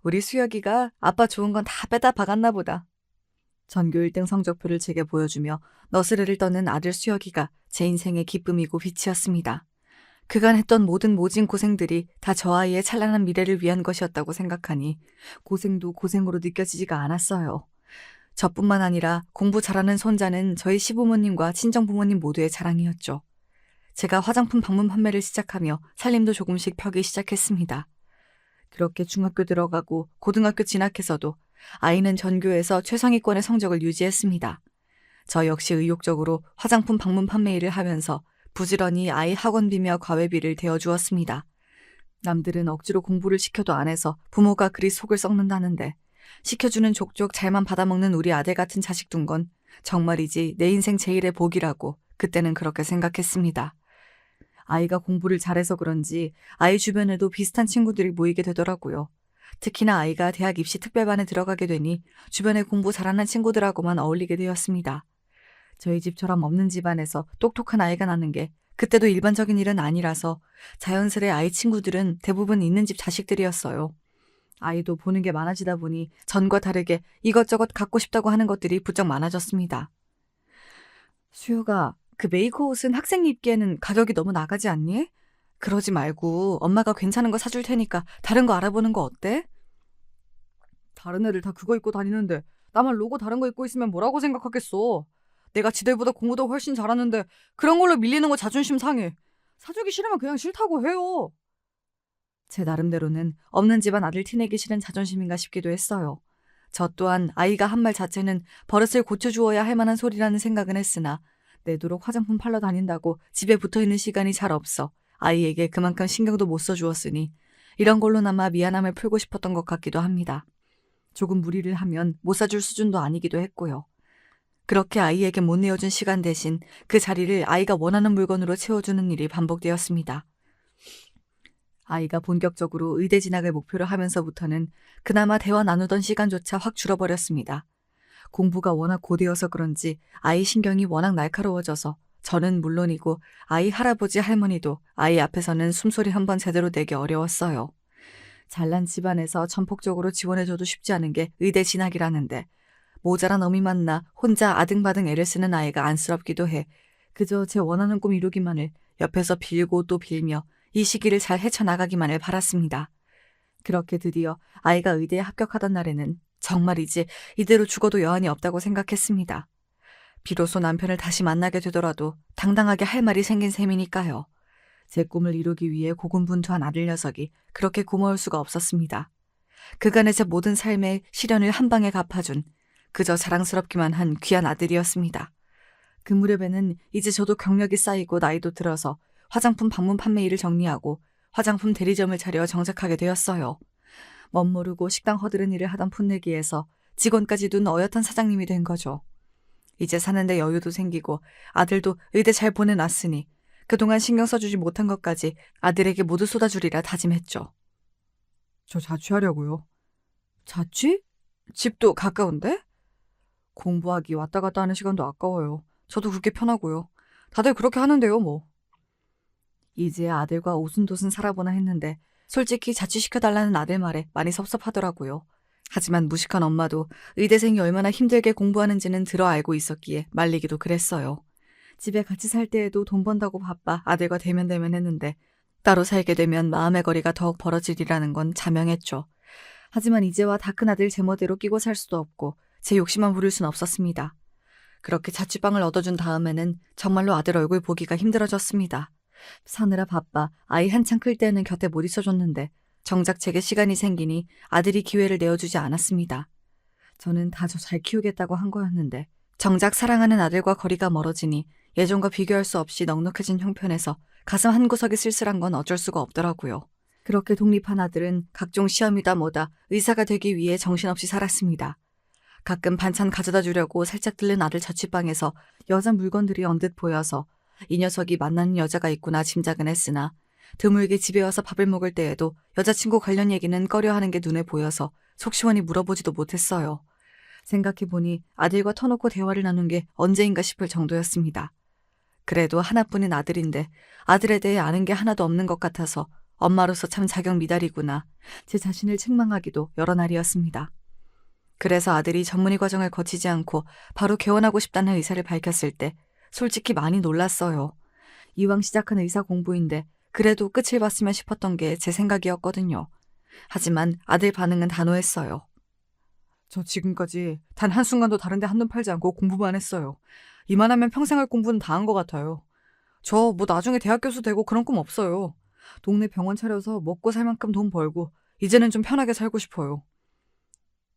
우리 수혁이가 아빠 좋은 건 다 빼다 박았나 보다. 전교 1등 성적표를 제게 보여주며 너스레를 떠는 아들 수혁이가 제 인생의 기쁨이고 빛이었습니다. 그간 했던 모든 모진 고생들이 다 저 아이의 찬란한 미래를 위한 것이었다고 생각하니 고생도 고생으로 느껴지지가 않았어요. 저뿐만 아니라 공부 잘하는 손자는 저희 시부모님과 친정부모님 모두의 자랑이었죠. 제가 화장품 방문 판매를 시작하며 살림도 조금씩 펴기 시작했습니다. 그렇게 중학교 들어가고 고등학교 진학해서도 아이는 전교에서 최상위권의 성적을 유지했습니다. 저 역시 의욕적으로 화장품 방문 판매 일을 하면서 부지런히 아이 학원비며 과외비를 대어주었습니다. 남들은 억지로 공부를 시켜도 안 해서 부모가 그리 속을 썩는다는데 시켜주는 족족 잘만 받아먹는 우리 아들 같은 자식 둔 건 정말이지 내 인생 제일의 복이라고 그때는 그렇게 생각했습니다. 아이가 공부를 잘해서 그런지 아이 주변에도 비슷한 친구들이 모이게 되더라고요. 특히나 아이가 대학 입시 특별반에 들어가게 되니 주변에 공부 잘하는 친구들하고만 어울리게 되었습니다. 저희 집처럼 없는 집안에서 똑똑한 아이가 나는 게 그때도 일반적인 일은 아니라서 자연스레 아이 친구들은 대부분 있는 집 자식들이었어요. 아이도 보는 게 많아지다 보니 전과 다르게 이것저것 갖고 싶다고 하는 것들이 부쩍 많아졌습니다. 수효가 그 메이커 옷은 학생 입기에는 가격이 너무 나가지 않니? 그러지 말고 엄마가 괜찮은 거 사줄 테니까 다른 거 알아보는 거 어때? 다른 애들 다 그거 입고 다니는데 나만 로고 다른 거 입고 있으면 뭐라고 생각하겠어. 내가 지들보다 공부도 훨씬 잘하는데 그런 걸로 밀리는 거 자존심 상해. 사주기 싫으면 그냥 싫다고 해요. 제 나름대로는 없는 집안 아들 티내기 싫은 자존심인가 싶기도 했어요. 저 또한 아이가 한 말 자체는 버릇을 고쳐주어야 할 만한 소리라는 생각은 했으나 내도록 화장품 팔러 다닌다고 집에 붙어있는 시간이 잘 없어 아이에게 그만큼 신경도 못 써주었으니 이런 걸로나마 미안함을 풀고 싶었던 것 같기도 합니다. 조금 무리를 하면 못 사줄 수준도 아니기도 했고요. 그렇게 아이에게 못 내어준 시간 대신 그 자리를 아이가 원하는 물건으로 채워주는 일이 반복되었습니다. 아이가 본격적으로 의대 진학을 목표로 하면서부터는 그나마 대화 나누던 시간조차 확 줄어버렸습니다. 공부가 워낙 고되어서 그런지 아이 신경이 워낙 날카로워져서 저는 물론이고 아이 할아버지 할머니도 아이 앞에서는 숨소리 한 번 제대로 내기 어려웠어요. 잘난 집안에서 전폭적으로 지원해줘도 쉽지 않은 게 의대 진학이라는데 모자란 어미 만나 혼자 아등바등 애를 쓰는 아이가 안쓰럽기도 해 그저 제 원하는 꿈 이루기만을 옆에서 빌고 또 빌며 이 시기를 잘 헤쳐나가기만을 바랐습니다. 그렇게 드디어 아이가 의대에 합격하던 날에는 정말이지 이대로 죽어도 여한이 없다고 생각했습니다. 비로소 남편을 다시 만나게 되더라도 당당하게 할 말이 생긴 셈이니까요. 제 꿈을 이루기 위해 고군분투한 아들 녀석이 그렇게 고마울 수가 없었습니다. 그간의 제 모든 삶의 시련을 한 방에 갚아준 그저 자랑스럽기만 한 귀한 아들이었습니다. 그 무렵에는 이제 저도 경력이 쌓이고 나이도 들어서 화장품 방문 판매 일을 정리하고 화장품 대리점을 차려 정착하게 되었어요. 멋모르고 식당 허드렛 일을 하던 풋내기에서 직원까지 둔 어엿한 사장님이 된 거죠. 이제 사는데 여유도 생기고 아들도 의대 잘 보내놨으니 그동안 신경 써주지 못한 것까지 아들에게 모두 쏟아주리라 다짐했죠. 저 자취하려고요. 자취? 집도 가까운데? 공부하기 왔다 갔다 하는 시간도 아까워요. 저도 그렇게 편하고요. 다들 그렇게 하는데요, 뭐. 이제 아들과 오순도순 살아보나 했는데 솔직히 자취시켜달라는 아들 말에 많이 섭섭하더라고요. 하지만 무식한 엄마도 의대생이 얼마나 힘들게 공부하는지는 들어 알고 있었기에 말리기도 그랬어요. 집에 같이 살 때에도 돈 번다고 바빠 아들과 대면대면했는데 따로 살게 되면 마음의 거리가 더욱 벌어지리라는 건 자명했죠. 하지만 이제와 다 큰 아들 제멋대로 끼고 살 수도 없고 제 욕심만 부릴 순 없었습니다. 그렇게 자취방을 얻어준 다음에는 정말로 아들 얼굴 보기가 힘들어졌습니다. 사느라 바빠 아이 한창 클 때는 곁에 못 있어줬는데 정작 제게 시간이 생기니 아들이 기회를 내어주지 않았습니다. 저는 다 저 잘 키우겠다고 한 거였는데 정작 사랑하는 아들과 거리가 멀어지니 예전과 비교할 수 없이 넉넉해진 형편에서 가슴 한구석이 쓸쓸한 건 어쩔 수가 없더라고요. 그렇게 독립한 아들은 각종 시험이다 뭐다 의사가 되기 위해 정신없이 살았습니다. 가끔 반찬 가져다 주려고 살짝 들른 아들 자취방에서 여자 물건들이 언뜻 보여서 이 녀석이 만나는 여자가 있구나 짐작은 했으나 드물게 집에 와서 밥을 먹을 때에도 여자친구 관련 얘기는 꺼려하는 게 눈에 보여서 속 시원히 물어보지도 못했어요. 생각해보니 아들과 터놓고 대화를 나눈 게 언제인가 싶을 정도였습니다. 그래도 하나뿐인 아들인데 아들에 대해 아는 게 하나도 없는 것 같아서 엄마로서 참 자격 미달이구나 제 자신을 책망하기도 여러 날이었습니다. 그래서 아들이 전문의 과정을 거치지 않고 바로 개원하고 싶다는 의사를 밝혔을 때 솔직히 많이 놀랐어요. 이왕 시작한 의사 공부인데 그래도 끝을 봤으면 싶었던 게 제 생각이었거든요. 하지만 아들 반응은 단호했어요. 저 지금까지 단 한순간도 다른 데 한눈 팔지 않고 공부만 했어요. 이만하면 평생 할 공부는 다 한 것 같아요. 저 뭐 나중에 대학 교수 되고 그런 꿈 없어요. 동네 병원 차려서 먹고 살 만큼 돈 벌고 이제는 좀 편하게 살고 싶어요.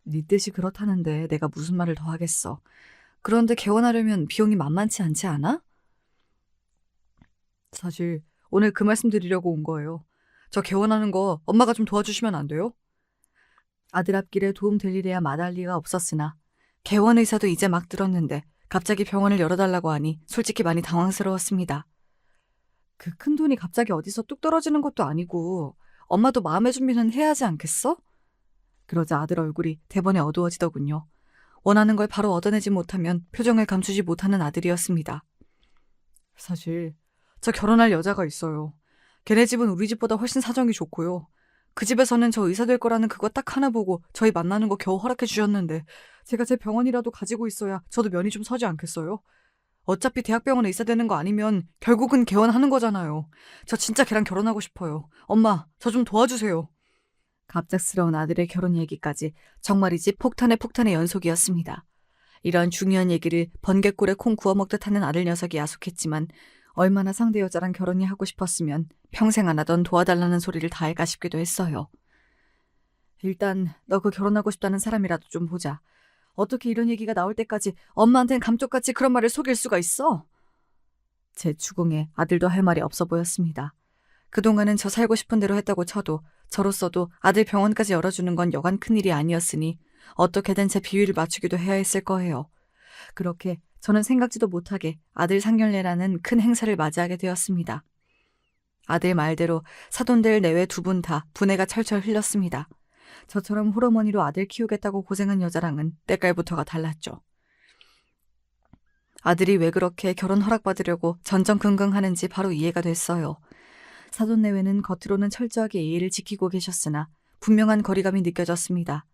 네 뜻이 그렇다는데 내가 무슨 말을 더 하겠어. 그런데 개원하려면 비용이 만만치 않지 않아? 사실 오늘 그 말씀 드리려고 온 거예요. 저 개원하는 거 엄마가 좀 도와주시면 안 돼요? 아들 앞길에 도움 될 일이야 마다할 리가 없었으나 개원 의사도 이제 막 들었는데 갑자기 병원을 열어달라고 하니 솔직히 많이 당황스러웠습니다. 그 큰 돈이 갑자기 어디서 뚝 떨어지는 것도 아니고 엄마도 마음의 준비는 해야 하지 않겠어? 그러자 아들 얼굴이 대번에 어두워지더군요. 원하는 걸 바로 얻어내지 못하면 표정을 감추지 못하는 아들이었습니다. 사실 저 결혼할 여자가 있어요. 걔네 집은 우리 집보다 훨씬 사정이 좋고요. 그 집에서는 저 의사 될 거라는 그거 딱 하나 보고 저희 만나는 거 겨우 허락해 주셨는데 제가 제 병원이라도 가지고 있어야 저도 면이 좀 서지 않겠어요? 어차피 대학병원에 의사 되는 거 아니면 결국은 개원하는 거잖아요. 저 진짜 걔랑 결혼하고 싶어요. 엄마, 저 좀 도와주세요. 갑작스러운 아들의 결혼 얘기까지 정말이지 폭탄의 연속이었습니다. 이런 중요한 얘기를 번갯골에 콩 구워 먹듯 하는 아들 녀석이 야속했지만 얼마나 상대 여자랑 결혼이 하고 싶었으면 평생 안 하던 도와달라는 소리를 다 할까 싶기도 했어요. 일단 너 그 결혼하고 싶다는 사람이라도 좀 보자. 어떻게 이런 얘기가 나올 때까지 엄마한텐 감쪽같이 그런 말을 속일 수가 있어? 제 추궁에 아들도 할 말이 없어 보였습니다. 그동안은 저 살고 싶은 대로 했다고 쳐도 저로서도 아들 병원까지 열어주는 건 여간 큰일이 아니었으니 어떻게든 제 비위를 맞추기도 해야 했을 거예요. 그렇게 저는 생각지도 못하게 아들 상견례라는 큰 행사를 맞이하게 되었습니다. 아들 말대로 사돈들 내외 두 분 다 분해가 철철 흘렀습니다. 저처럼 홀어머니로 아들 키우겠다고 고생한 여자랑은 때깔부터가 달랐죠. 아들이 왜 그렇게 결혼 허락받으려고 전전긍긍하는지 바로 이해가 됐어요. 사돈 내외는 겉으로는 철저하게 예의를 지키고 계셨으나 분명한 거리감이 느껴졌습니다.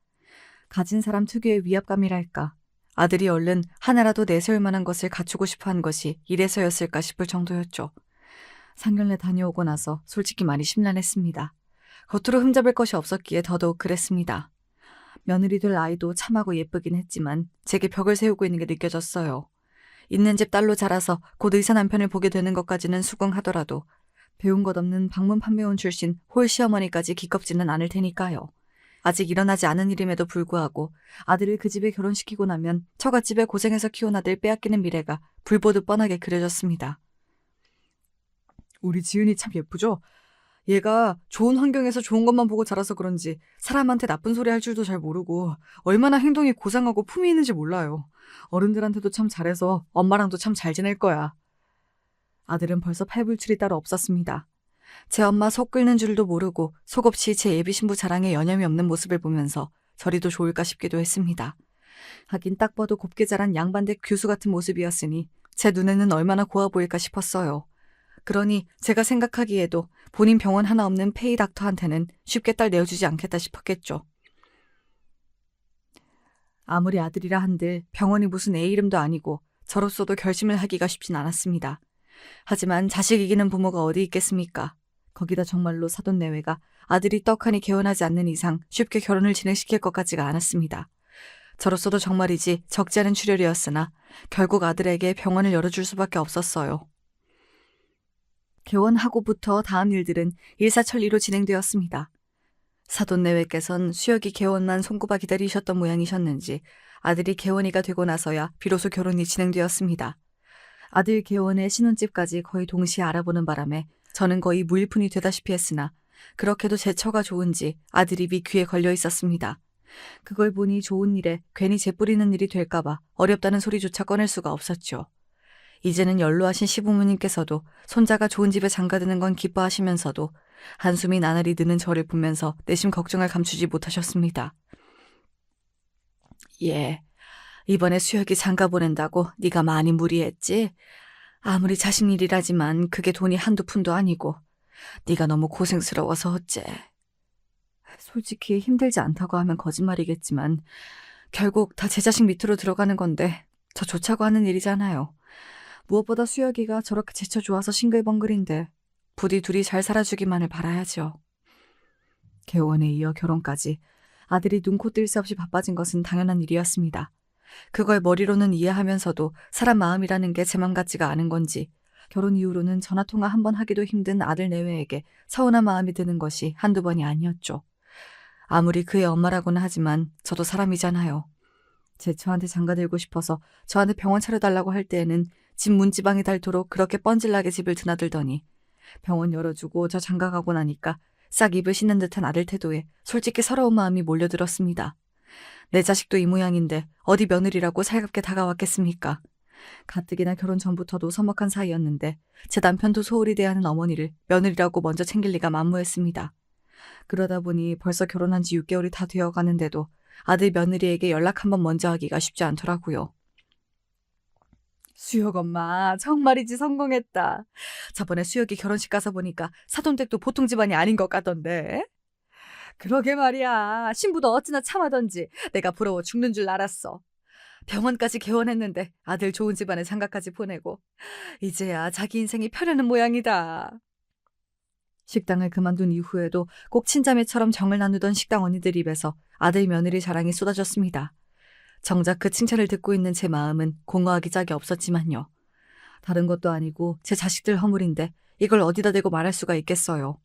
가진 사람 특유의 위압감이랄까. 아들이 얼른 하나라도 내세울 만한 것을 갖추고 싶어한 것이 이래서였을까 싶을 정도였죠. 상견례 다녀오고 나서 솔직히 많이 심란했습니다. 겉으로 흠잡을 것이 없었기에 더더욱 그랬습니다. 며느리 될 아이도 참하고 예쁘긴 했지만 제게 벽을 세우고 있는 게 느껴졌어요. 있는 집 딸로 자라서 곧 의사 남편을 보게 되는 것까지는 수긍하더라도 배운 것 없는 방문 판매원 출신 홀 시어머니까지 기껍지는 않을 테니까요. 아직 일어나지 않은 일임에도 불구하고 아들을 그 집에 결혼시키고 나면 처갓집에 고생해서 키운 아들 빼앗기는 미래가 불보듯 뻔하게 그려졌습니다. 우리 지은이 참 예쁘죠? 얘가 좋은 환경에서 좋은 것만 보고 자라서 그런지 사람한테 나쁜 소리 할 줄도 잘 모르고 얼마나 행동이 고상하고 품위 있는지 몰라요. 어른들한테도 참 잘해서 엄마랑도 참 잘 지낼 거야. 아들은 벌써 팔불출이 따로 없었습니다. 제 엄마 속 끓는 줄도 모르고 속없이 제 예비 신부 자랑에 여념이 없는 모습을 보면서 저리도 좋을까 싶기도 했습니다. 하긴 딱 봐도 곱게 자란 양반대 교수 같은 모습이었으니 제 눈에는 얼마나 고와 보일까 싶었어요. 그러니 제가 생각하기에도 본인 병원 하나 없는 페이 닥터한테는 쉽게 딸 내어주지 않겠다 싶었겠죠. 아무리 아들이라 한들 병원이 무슨 애 이름도 아니고 저로서도 결심을 하기가 쉽진 않았습니다. 하지만 자식 이기는 부모가 어디 있겠습니까? 거기다 정말로 사돈 내외가 아들이 떡하니 개원하지 않는 이상 쉽게 결혼을 진행시킬 것 같지가 않았습니다. 저로서도 정말이지 적지 않은 출혈이었으나 결국 아들에게 병원을 열어줄 수밖에 없었어요. 개원하고부터 다음 일들은 일사천리로 진행되었습니다. 사돈 내외께선 수혁이 개원만 손꼽아 기다리셨던 모양이셨는지 아들이 개원이가 되고 나서야 비로소 결혼이 진행되었습니다. 아들 개원의 신혼집까지 거의 동시에 알아보는 바람에 저는 거의 무일푼이 되다시피 했으나 그렇게도 제 처가 좋은지 아들 입이 귀에 걸려 있었습니다. 그걸 보니 좋은 일에 괜히 재뿌리는 일이 될까봐 어렵다는 소리조차 꺼낼 수가 없었죠. 이제는 연로하신 시부모님께서도 손자가 좋은 집에 장가드는 건 기뻐하시면서도 한숨이 나날이 드는 저를 보면서 내심 걱정을 감추지 못하셨습니다. 예, 이번에 수혁이 장가 보낸다고 네가 많이 무리했지? 아무리 자식 일이라지만 그게 돈이 한두 푼도 아니고 네가 너무 고생스러워서 어째. 솔직히 힘들지 않다고 하면 거짓말이겠지만 결국 다 제 자식 밑으로 들어가는 건데 저 좋자고 하는 일이잖아요. 무엇보다 수혁이가 저렇게 제쳐 좋아서 싱글벙글인데 부디 둘이 잘 살아주기만을 바라야죠. 개원에 이어 결혼까지 아들이 눈코 뜰 새 없이 바빠진 것은 당연한 일이었습니다. 그걸 머리로는 이해하면서도 사람 마음이라는 게 제 맘 같지가 않은 건지 결혼 이후로는 전화통화 한 번 하기도 힘든 아들 내외에게 서운한 마음이 드는 것이 한두 번이 아니었죠. 아무리 그의 엄마라고는 하지만 저도 사람이잖아요. 제 처한테 장가들고 싶어서 저한테 병원 차려달라고 할 때에는 집 문지방이 닳도록 그렇게 뻔질나게 집을 드나들더니 병원 열어주고 저 장가가고 나니까 싹 입을 씻는 듯한 아들 태도에 솔직히 서러운 마음이 몰려들었습니다. 내 자식도 이 모양인데 어디 며느리라고 살갑게 다가왔겠습니까? 가뜩이나 결혼 전부터도 서먹한 사이였는데 제 남편도 소홀히 대하는 어머니를 며느리라고 먼저 챙길 리가 만무했습니다. 그러다 보니 벌써 결혼한 지 6개월이 다 되어 가는데도 아들 며느리에게 연락 한번 먼저 하기가 쉽지 않더라고요. 수혁 엄마, 정말이지 성공했다. 저번에 수혁이 결혼식 가서 보니까 사돈댁도 보통 집안이 아닌 것 같던데. 그러게 말이야. 신부도 어찌나 참하던지 내가 부러워 죽는 줄 알았어. 병원까지 개원했는데 아들 좋은 집안에 장가까지 보내고 이제야 자기 인생이 펴려는 모양이다. 식당을 그만둔 이후에도 꼭 친자매처럼 정을 나누던 식당 언니들 입에서 아들 며느리 자랑이 쏟아졌습니다. 정작 그 칭찬을 듣고 있는 제 마음은 공허하기 짝이 없었지만요. 다른 것도 아니고 제 자식들 허물인데 이걸 어디다 대고 말할 수가 있겠어요.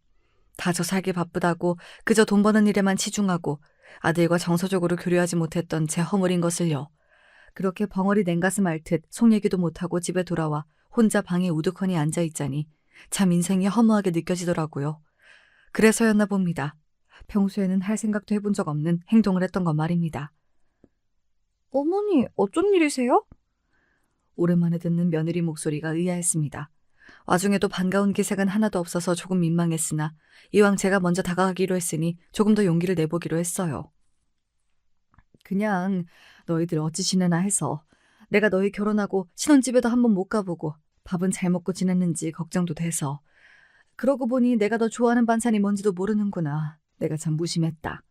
다 저 살기 바쁘다고 그저 돈 버는 일에만 치중하고 아들과 정서적으로 교류하지 못했던 제 허물인 것을요. 그렇게 벙어리 냉가슴 앓듯 속 얘기도 못하고 집에 돌아와 혼자 방에 우두커니 앉아있자니 참 인생이 허무하게 느껴지더라고요. 그래서였나 봅니다. 평소에는 할 생각도 해본 적 없는 행동을 했던 건 말입니다. 어머니, 어쩐 일이세요? 오랜만에 듣는 며느리 목소리가 의아했습니다. 와중에도 반가운 기색은 하나도 없어서 조금 민망했으나 이왕 제가 먼저 다가가기로 했으니 조금 더 용기를 내보기로 했어요. 그냥 너희들 어찌 지내나 해서 내가 너희 결혼하고 신혼집에도 한번 못 가보고 밥은 잘 먹고 지냈는지 걱정도 돼서 그러고 보니 내가 더 좋아하는 반찬이 뭔지도 모르는구나. 내가 참 무심했다.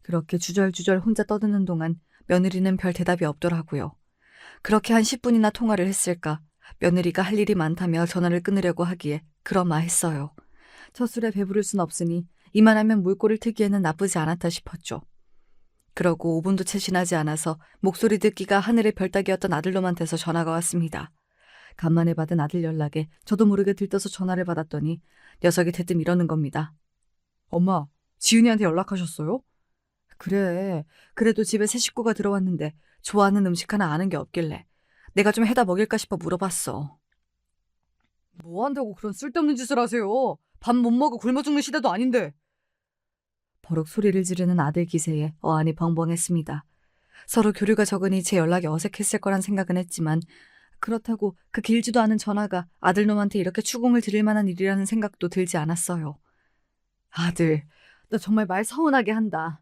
그렇게 주절주절 혼자 떠드는 동안 며느리는 별 대답이 없더라고요. 그렇게 한 10분이나 통화를 했을까 며느리가 할 일이 많다며 전화를 끊으려고 하기에 그러마했어요. 첫 술에 배부를 순 없으니 이만하면 물꼬를 트기에는 나쁘지 않았다 싶었죠. 그러고 5분도 채 지나지 않아서 목소리 듣기가 하늘의 별 따기였던 아들놈한테서 전화가 왔습니다. 간만에 받은 아들 연락에 저도 모르게 들떠서 전화를 받았더니 녀석이 대뜸 이러는 겁니다. 엄마, 지은이한테 연락하셨어요? 그래, 그래도 집에 새 식구가 들어왔는데 좋아하는 음식 하나 아는 게 없길래 내가 좀 해다 먹일까 싶어 물어봤어. 뭐 한다고 그런 쓸데없는 짓을 하세요? 밥 못 먹어 굶어 죽는 시대도 아닌데. 버럭 소리를 지르는 아들 기세에 어안이 벙벙했습니다. 서로 교류가 적으니 제 연락이 어색했을 거란 생각은 했지만 그렇다고 그 길지도 않은 전화가 아들놈한테 이렇게 추궁을 드릴 만한 일이라는 생각도 들지 않았어요. 아들, 너 정말 말 서운하게 한다.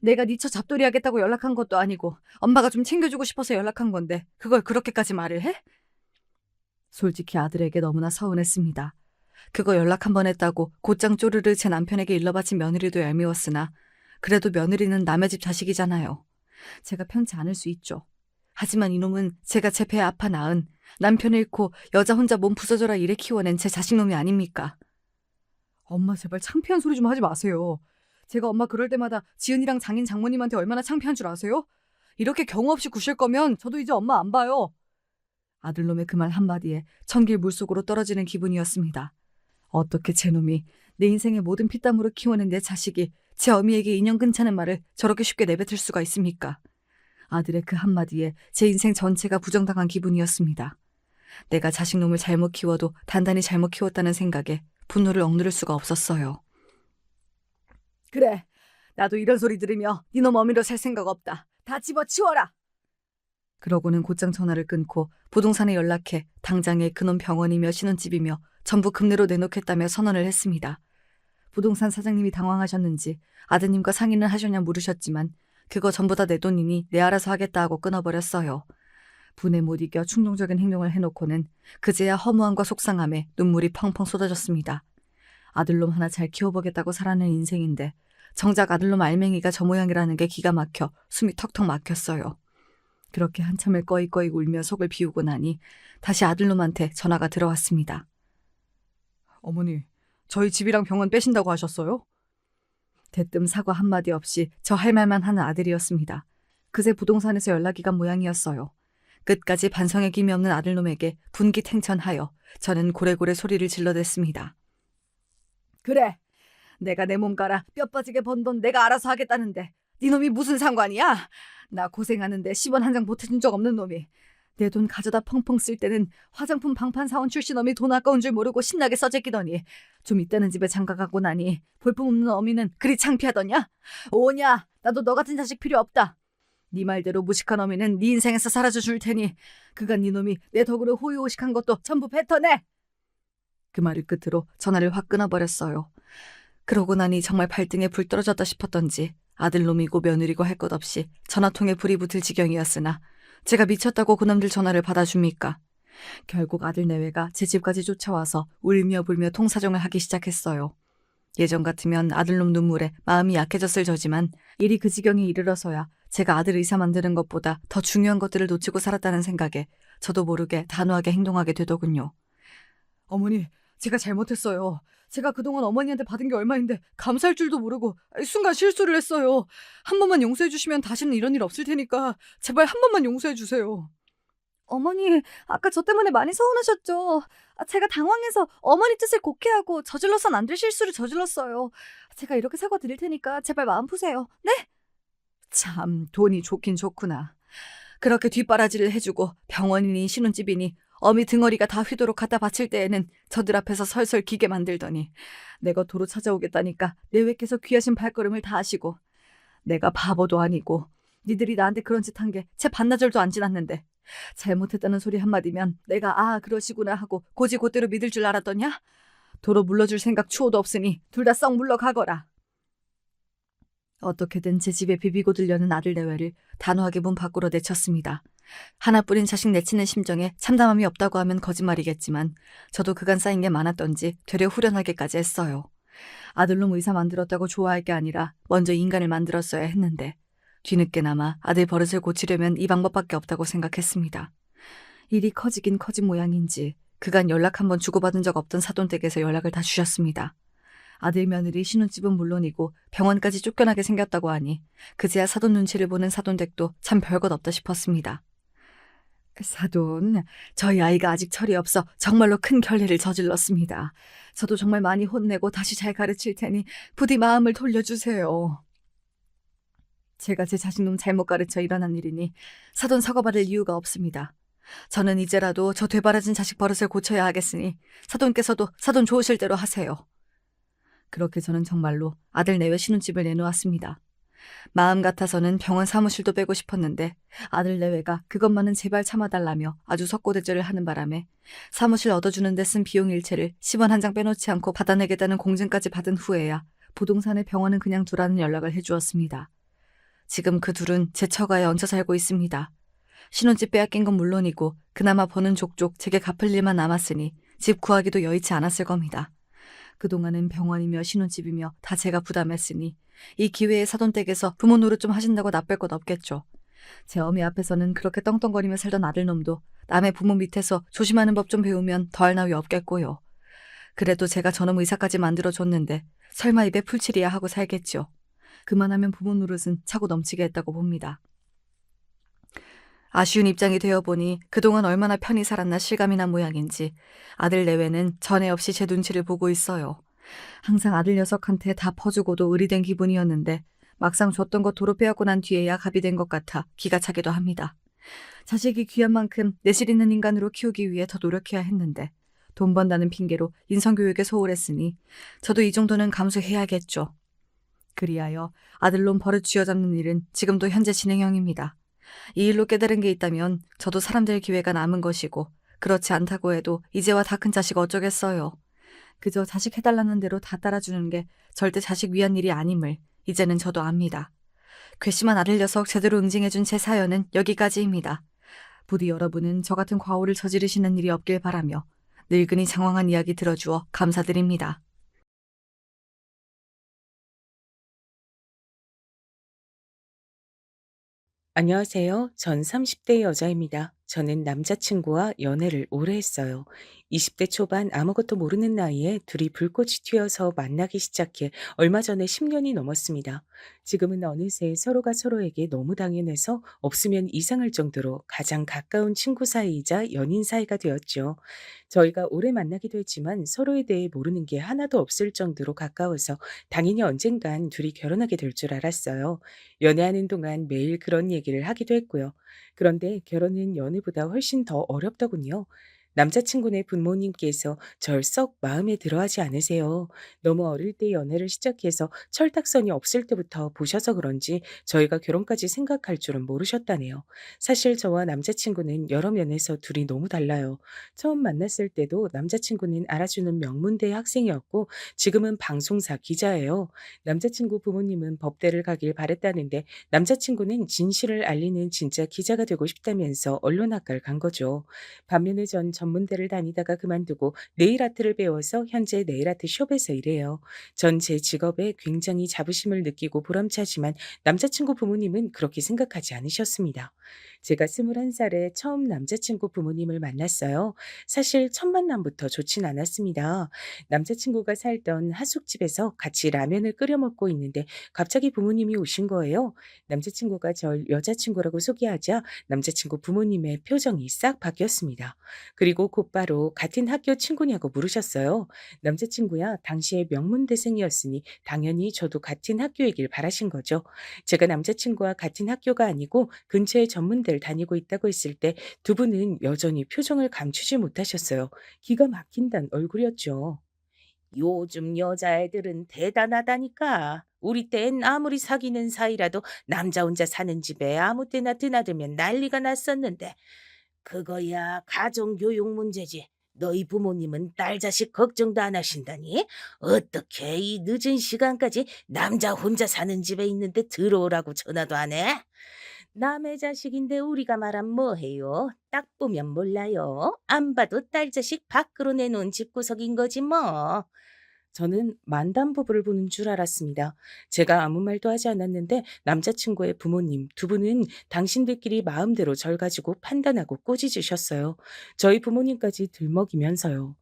내가 네 처 잡돌이 하겠다고 연락한 것도 아니고 엄마가 좀 챙겨주고 싶어서 연락한 건데 그걸 그렇게까지 말을 해? 솔직히 아들에게 너무나 서운했습니다. 그거 연락 한 번 했다고 곧장 쪼르르 제 남편에게 일러바친 며느리도 얄미웠으나 그래도 며느리는 남의 집 자식이잖아요. 제가 편치 않을 수 있죠. 하지만 이놈은 제가 제 배에 아파 낳은 남편 잃고 여자 혼자 몸 부서져라 이래 키워낸 제 자식놈이 아닙니까? 엄마 제발 창피한 소리 좀 하지 마세요. 제가 엄마 그럴 때마다 지은이랑 장인 장모님한테 얼마나 창피한 줄 아세요? 이렇게 경우 없이 구실 거면 저도 이제 엄마 안 봐요. 아들놈의 그 말 한마디에 천길 물속으로 떨어지는 기분이었습니다. 어떻게 제 놈이 내 인생의 모든 피땀으로 키워낸 내 자식이 제 어미에게 인연 끊자는 말을 저렇게 쉽게 내뱉을 수가 있습니까? 아들의 그 한마디에 제 인생 전체가 부정당한 기분이었습니다. 내가 자식놈을 잘못 키워도 단단히 잘못 키웠다는 생각에 분노를 억누를 수가 없었어요. 그래, 나도 이런 소리 들으며 니놈 어미로 살 생각 없다. 다 집어치워라. 그러고는 곧장 전화를 끊고 부동산에 연락해 당장에 그놈 병원이며 신혼집이며 전부 급내로 내놓겠다며 선언을 했습니다. 부동산 사장님이 당황하셨는지 아드님과 상의는 하셨냐 물으셨지만 그거 전부 다 내 돈이니 내 알아서 하겠다 하고 끊어버렸어요. 분에 못 이겨 충동적인 행동을 해놓고는 그제야 허무함과 속상함에 눈물이 펑펑 쏟아졌습니다. 아들놈 하나 잘 키워보겠다고 살아낸 인생인데 정작 아들놈 알맹이가 저 모양이라는 게 기가 막혀 숨이 턱턱 막혔어요. 그렇게 한참을 꺼이꺼이 울며 속을 비우고 나니 다시 아들놈한테 전화가 들어왔습니다. 어머니, 저희 집이랑 병원 빼신다고 하셨어요? 대뜸 사과 한마디 없이 저 할 말만 하는 아들이었습니다. 그새 부동산에서 연락이 간 모양이었어요. 끝까지 반성의 김이 없는 아들놈에게 분기탱천하여 저는 고래고래 소리를 질러댔습니다. 그래, 내가 내 몸 갈아 뼈 빠지게 번 돈 내가 알아서 하겠다는데 네 놈이 무슨 상관이야? 나 고생하는데 10원 한 장 보태준 적 없는 놈이 내 돈 가져다 펑펑 쓸 때는 화장품 방판 사원 출신 어미 돈 아까운 줄 모르고 신나게 써제끼더니 좀 있다는 집에 장가가고 나니 볼품없는 어미는 그리 창피하더냐? 오냐, 나도 너 같은 자식 필요 없다. 네 말대로 무식한 어미는 네 인생에서 사라져 줄 테니 그간 네 놈이 내 덕으로 호의호식한 것도 전부 뱉어내. 그 말을 끝으로 전화를 확 끊어버렸어요. 그러고 나니 정말 발등에 불 떨어졌다 싶었던지 아들놈이고 며느리고 할 것 없이 전화통에 불이 붙을 지경이었으나 제가 미쳤다고 그놈들 전화를 받아줍니까? 결국 아들 내외가 제 집까지 쫓아와서 울며 불며 통사정을 하기 시작했어요. 예전 같으면 아들놈 눈물에 마음이 약해졌을 저지만 일이 그 지경에 이르러서야 제가 아들 의사 만드는 것보다 더 중요한 것들을 놓치고 살았다는 생각에 저도 모르게 단호하게 행동하게 되더군요. 어머니, 제가 잘못했어요. 제가 그동안 어머니한테 받은 게 얼마인데 감사할 줄도 모르고 순간 실수를 했어요. 한 번만 용서해 주시면 다시는 이런 일 없을 테니까 제발 한 번만 용서해 주세요. 어머니, 아까 저 때문에 많이 서운하셨죠? 제가 당황해서 어머니 뜻을 곡해하고 저질러선 안 될 실수를 저질렀어요. 제가 이렇게 사과드릴 테니까 제발 마음 푸세요. 네? 참 돈이 좋긴 좋구나. 그렇게 뒷바라지를 해주고 병원이니 신혼집이니 어미 등어리가 다 휘도록 갖다 바칠 때에는 저들 앞에서 설설 기게 만들더니 내가 도로 찾아오겠다니까 내외께서 귀하신 발걸음을 다 하시고 내가 바보도 아니고 니들이 나한테 그런 짓 한 게 채 반나절도 안 지났는데 잘못했다는 소리 한마디면 내가 아 그러시구나 하고 고지고대로 믿을 줄 알았더냐? 도로 물러줄 생각 추호도 없으니 둘 다 썩 물러가거라. 어떻게든 제 집에 비비고 들려는 아들 내외를 단호하게 문 밖으로 내쳤습니다. 하나뿐인 자식 내치는 심정에 참담함이 없다고 하면 거짓말이겠지만 저도 그간 쌓인 게 많았던지 되려 후련하게까지 했어요. 아들놈 의사 만들었다고 좋아할 게 아니라 먼저 인간을 만들었어야 했는데 뒤늦게나마 아들 버릇을 고치려면 이 방법밖에 없다고 생각했습니다. 일이 커지긴 커진 모양인지 그간 연락 한번 주고받은 적 없던 사돈댁에서 연락을 다 주셨습니다. 아들 며느리 신혼집은 물론이고 병원까지 쫓겨나게 생겼다고 하니 그제야 사돈 눈치를 보는 사돈댁도 참 별것 없다 싶었습니다. 사돈, 저희 아이가 아직 철이 없어 정말로 큰 결례를 저질렀습니다. 저도 정말 많이 혼내고 다시 잘 가르칠 테니 부디 마음을 돌려주세요. 제가 제 자식놈 잘못 가르쳐 일어난 일이니 사돈 사과받을 이유가 없습니다. 저는 이제라도 저 되바라진 자식 버릇을 고쳐야 하겠으니 사돈께서도 사돈 좋으실 대로 하세요. 그렇게 저는 정말로 아들 내외 신혼집을 내놓았습니다. 마음 같아서는 병원 사무실도 빼고 싶었는데 아들 내외가 그것만은 제발 참아달라며 아주 석고대죄를 하는 바람에 사무실 얻어주는 데 쓴 비용 일체를 10원 한 장 빼놓지 않고 받아내겠다는 공증까지 받은 후에야 부동산에 병원은 그냥 두라는 연락을 해주었습니다. 지금 그 둘은 제 처가에 얹혀 살고 있습니다. 신혼집 빼앗긴 건 물론이고 그나마 버는 족족 제게 갚을 일만 남았으니 집 구하기도 여의치 않았을 겁니다. 그동안은 병원이며 신혼집이며 다 제가 부담했으니 이 기회에 사돈댁에서 부모 노릇 좀 하신다고 나쁠 것 없겠죠. 제 어미 앞에서는 그렇게 떵떵거리며 살던 아들놈도 남의 부모 밑에서 조심하는 법 좀 배우면 더할 나위 없겠고요. 그래도 제가 저놈 의사까지 만들어줬는데 설마 입에 풀칠이야 하고 살겠죠. 그만하면 부모 노릇은 차고 넘치게 했다고 봅니다. 아쉬운 입장이 되어보니 그동안 얼마나 편히 살았나 실감이 난 모양인지 아들 내외는 전에 없이 제 눈치를 보고 있어요. 항상 아들 녀석한테 다 퍼주고도 의리된 기분이었는데 막상 줬던 거 도로 빼앗고 난 뒤에야 갑이 된 것 같아 기가 차기도 합니다. 자식이 귀한 만큼 내실 있는 인간으로 키우기 위해 더 노력해야 했는데 돈 번다는 핑계로 인성교육에 소홀했으니 저도 이 정도는 감수해야겠죠. 그리하여 아들놈 버릇 쥐어잡는 일은 지금도 현재 진행형입니다. 이 일로 깨달은 게 있다면 저도 사람 될 기회가 남은 것이고 그렇지 않다고 해도 이제와 다 큰 자식 어쩌겠어요. 그저 자식 해달라는 대로 다 따라주는 게 절대 자식 위한 일이 아님을 이제는 저도 압니다. 괘씸한 아들 녀석 제대로 응징해준 제 사연은 여기까지입니다. 부디 여러분은 저 같은 과오를 저지르시는 일이 없길 바라며 늙은이 장황한 이야기 들어주어 감사드립니다. 안녕하세요. 전 30대 여자입니다. 저는 남자친구와 연애를 오래 했어요. 20대 초반 아무것도 모르는 나이에 둘이 불꽃이 튀어서 만나기 시작해 얼마 전에 10년이 넘었습니다. 지금은 어느새 서로가 서로에게 너무 당연해서 없으면 이상할 정도로 가장 가까운 친구 사이이자 연인 사이가 되었죠. 저희가 오래 만나기도 했지만 서로에 대해 모르는 게 하나도 없을 정도로 가까워서 당연히 언젠간 둘이 결혼하게 될 줄 알았어요. 연애하는 동안 매일 그런 얘기를 하기도 했고요. 그런데 결혼은 연애보다 훨씬 더 어렵더군요. 남자친구네 부모님께서 절 썩 마음에 들어하지 않으세요. 너무 어릴 때 연애를 시작해서 철딱선이 없을 때부터 보셔서 그런지 저희가 결혼까지 생각할 줄은 모르셨다네요. 사실 저와 남자친구는 여러 면에서 둘이 너무 달라요. 처음 만났을 때도 남자친구는 알아주는 명문대 학생이었고 지금은 방송사 기자예요. 남자친구 부모님은 법대를 가길 바랬다는데 남자친구는 진실을 알리는 진짜 기자가 되고 싶다면서 언론학과를 간 거죠. 반면에 전 전문대를 다니다가 그만두고 네일 아트를 배워서 현재 네일 아트 숍에서 일해요. 전 제 직업에 굉장히 자부심을 느끼고 보람차지만 남자친구 부모님은 그렇게 생각하지 않으셨습니다. 제가 21살에 처음 남자친구 부모님을 만났어요. 사실 첫 만남부터 좋진 않았습니다. 남자친구가 살던 하숙집에서 같이 라면을 끓여 먹고 있는데 갑자기 부모님이 오신 거예요. 남자친구가 절 여자친구라고 소개하자 남자친구 부모님의 표정이 싹 바뀌었습니다. 그리고 곧바로 같은 학교 친구냐고 물으셨어요. 남자친구야 당시에 명문대생이었으니 당연히 저도 같은 학교이길 바라신 거죠. 제가 남자친구와 같은 학교가 아니고 근처에 전문대를 다니고 있다고 했을 때 두 분은 여전히 표정을 감추지 못하셨어요. 기가 막힌단 얼굴이었죠. 요즘 여자애들은 대단하다니까. 우리 땐 아무리 사귀는 사이라도 남자 혼자 사는 집에 아무 때나 드나들면 난리가 났었는데 그거야 가정교육 문제지. 너희 부모님은 딸 자식 걱정도 안 하신다니? 어떻게 이 늦은 시간까지 남자 혼자 사는 집에 있는데 들어오라고 전화도 안 해? 남의 자식인데 우리가 말하면 뭐해요? 딱 보면 몰라요. 안 봐도 딸 자식 밖으로 내놓은 집구석인 거지 뭐. 저는 만담 부부를 보는 줄 알았습니다. 제가 아무 말도 하지 않았는데 남자친구의 부모님 두 분은 당신들끼리 마음대로 절 가지고 판단하고 꼬지주셨어요. 저희 부모님까지 들먹이면서요.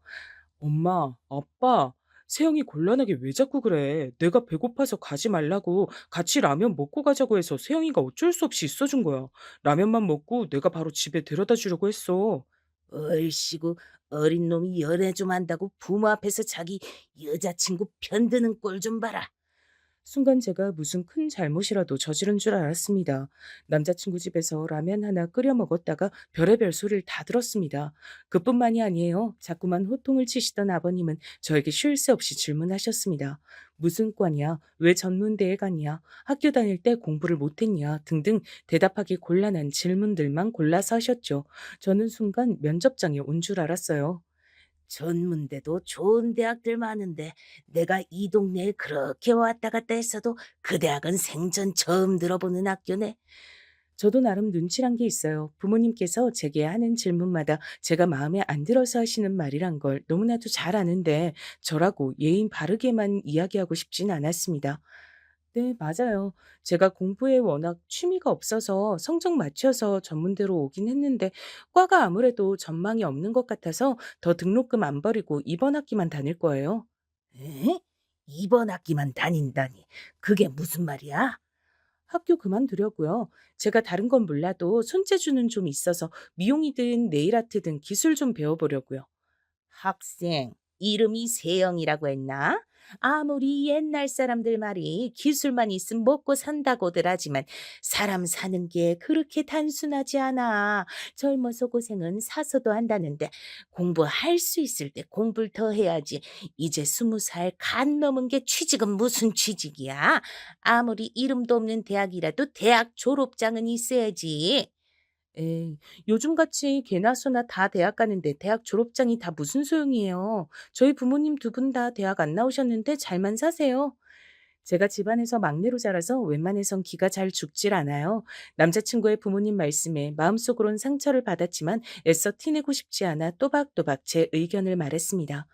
엄마, 아빠, 세영이 곤란하게 왜 자꾸 그래? 내가 배고파서 가지 말라고 같이 라면 먹고 가자고 해서 세영이가 어쩔 수 없이 있어준 거야. 라면만 먹고 내가 바로 집에 데려다 주려고 했어. 얼씨구 어린 놈이 연애 좀 한다고 부모 앞에서 자기 여자친구 편드는 꼴 좀 봐라. 순간 제가 무슨 큰 잘못이라도 저지른 줄 알았습니다. 남자친구 집에서 라면 하나 끓여 먹었다가 별의별 소리를 다 들었습니다. 그뿐만이 아니에요. 자꾸만 호통을 치시던 아버님은 저에게 쉴 새 없이 질문하셨습니다. 무슨 과냐? 왜 전문대에 갔냐? 학교 다닐 때 공부를 못했냐? 등등 대답하기 곤란한 질문들만 골라서 하셨죠. 저는 순간 면접장에 온 줄 알았어요. 전문대도 좋은 대학들 많은데 내가 이 동네에 그렇게 왔다 갔다 했어도 그 대학은 생전 처음 들어보는 학교네. 저도 나름 눈치란 게 있어요. 부모님께서 제게 하는 질문마다 제가 마음에 안 들어서 하시는 말이란 걸 너무나도 잘 아는데 저라고 예의 바르게만 이야기하고 싶진 않았습니다. 네, 맞아요. 제가 공부에 워낙 취미가 없어서 성적 맞춰서 전문대로 오긴 했는데 과가 아무래도 전망이 없는 것 같아서 더 등록금 안 버리고 이번 학기만 다닐 거예요. 에? 이번 학기만 다닌다니. 그게 무슨 말이야? 학교 그만두려고요. 제가 다른 건 몰라도 손재주는 좀 있어서 미용이든 네일 아트든 기술 좀 배워보려고요. 학생, 이름이 세영이라고 했나? 아무리 옛날 사람들 말이 기술만 있으면 먹고 산다고들 하지만 사람 사는 게 그렇게 단순하지 않아. 젊어서 고생은 사서도 한다는데 공부할 수 있을 때 공부를 더 해야지. 이제 20살 간 넘은 게 취직은 무슨 취직이야? 아무리 이름도 없는 대학이라도 대학 졸업장은 있어야지. 에이, 요즘같이 개나 소나 다 대학 가는데 대학 졸업장이 다 무슨 소용이에요. 저희 부모님 두 분 다 대학 안 나오셨는데 잘만 사세요. 제가 집안에서 막내로 자라서 웬만해선 기가 잘 죽질 않아요. 남자친구의 부모님 말씀에 마음속으론 상처를 받았지만 애써 티내고 싶지 않아 또박또박 제 의견을 말했습니다.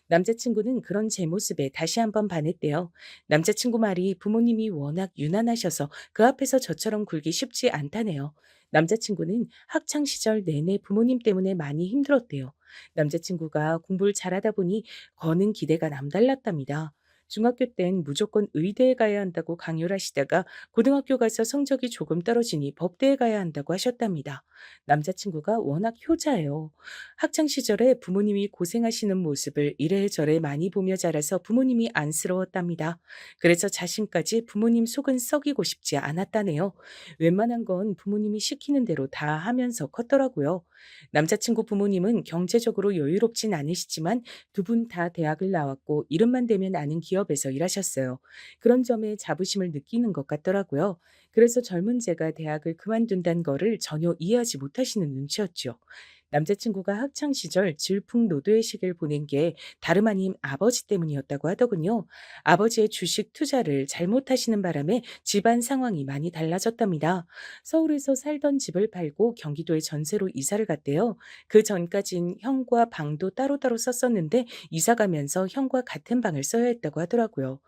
남자친구는 그런 제 모습에 다시 한번 반했대요. 남자친구 말이 부모님이 워낙 유난하셔서 그 앞에서 저처럼 굴기 쉽지 않다네요. 남자친구는 학창 시절 내내 부모님 때문에 많이 힘들었대요. 남자친구가 공부를 잘하다 보니 거는 기대가 남달랐답니다. 중학교 땐 무조건 의대에 가야 한다고 강요를 하시다가 고등학교 가서 성적이 조금 떨어지니 법대에 가야 한다고 하셨답니다. 남자친구가 워낙 효자예요. 학창 시절에 부모님이 고생하시는 모습을 이래저래 많이 보며 자라서 부모님이 안쓰러웠답니다. 그래서 자신까지 부모님 속은 썩이고 싶지 않았다네요. 웬만한 건 부모님이 시키는 대로 다 하면서 컸더라고요. 남자친구 부모님은 경제적으로 여유롭진 않으시지만 두 분 다 대학을 나왔고 이름만 대면 아는 기업에서 일하셨어요. 그런 점에 자부심을 느끼는 것 같더라고요. 그래서 젊은 제가 대학을 그만둔다는 거를 전혀 이해하지 못하시는 눈치였죠. 남자친구가 학창 시절 질풍노도의 시기를 보낸 게 다름 아닌 아버지 때문이었다고 하더군요. 아버지의 주식 투자를 잘못하시는 바람에 집안 상황이 많이 달라졌답니다. 서울에서 살던 집을 팔고 경기도에 전세로 이사를 갔대요. 그 전까진 형과 방도 따로따로 썼었는데 이사 가면서 형과 같은 방을 써야 했다고 하더라고요.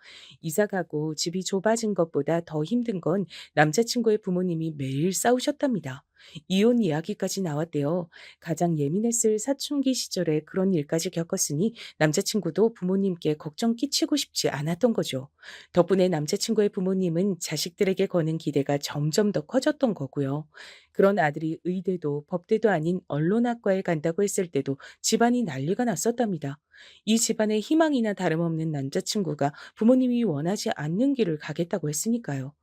이사 가고 집이 좁아진 것보다 더 힘든 건 남자친구의 부모님이 매일 싸우셨답니다. 이혼 이야기까지 나왔대요. 가장 예민했을 사춘기 시절에 그런 일까지 겪었으니 남자친구도 부모님께 걱정 끼치고 싶지 않았던 거죠. 덕분에 남자친구의 부모님은 자식들에게 거는 기대가 점점 더 커졌던 거고요. 그런 아들이 의대도 법대도 아닌 언론학과에 간다고 했을 때도 집안이 난리가 났었답니다. 이 집안의 희망이나 다름없는 남자친구가 부모님이 원하지 않는 길을 가겠다고 했으니까요.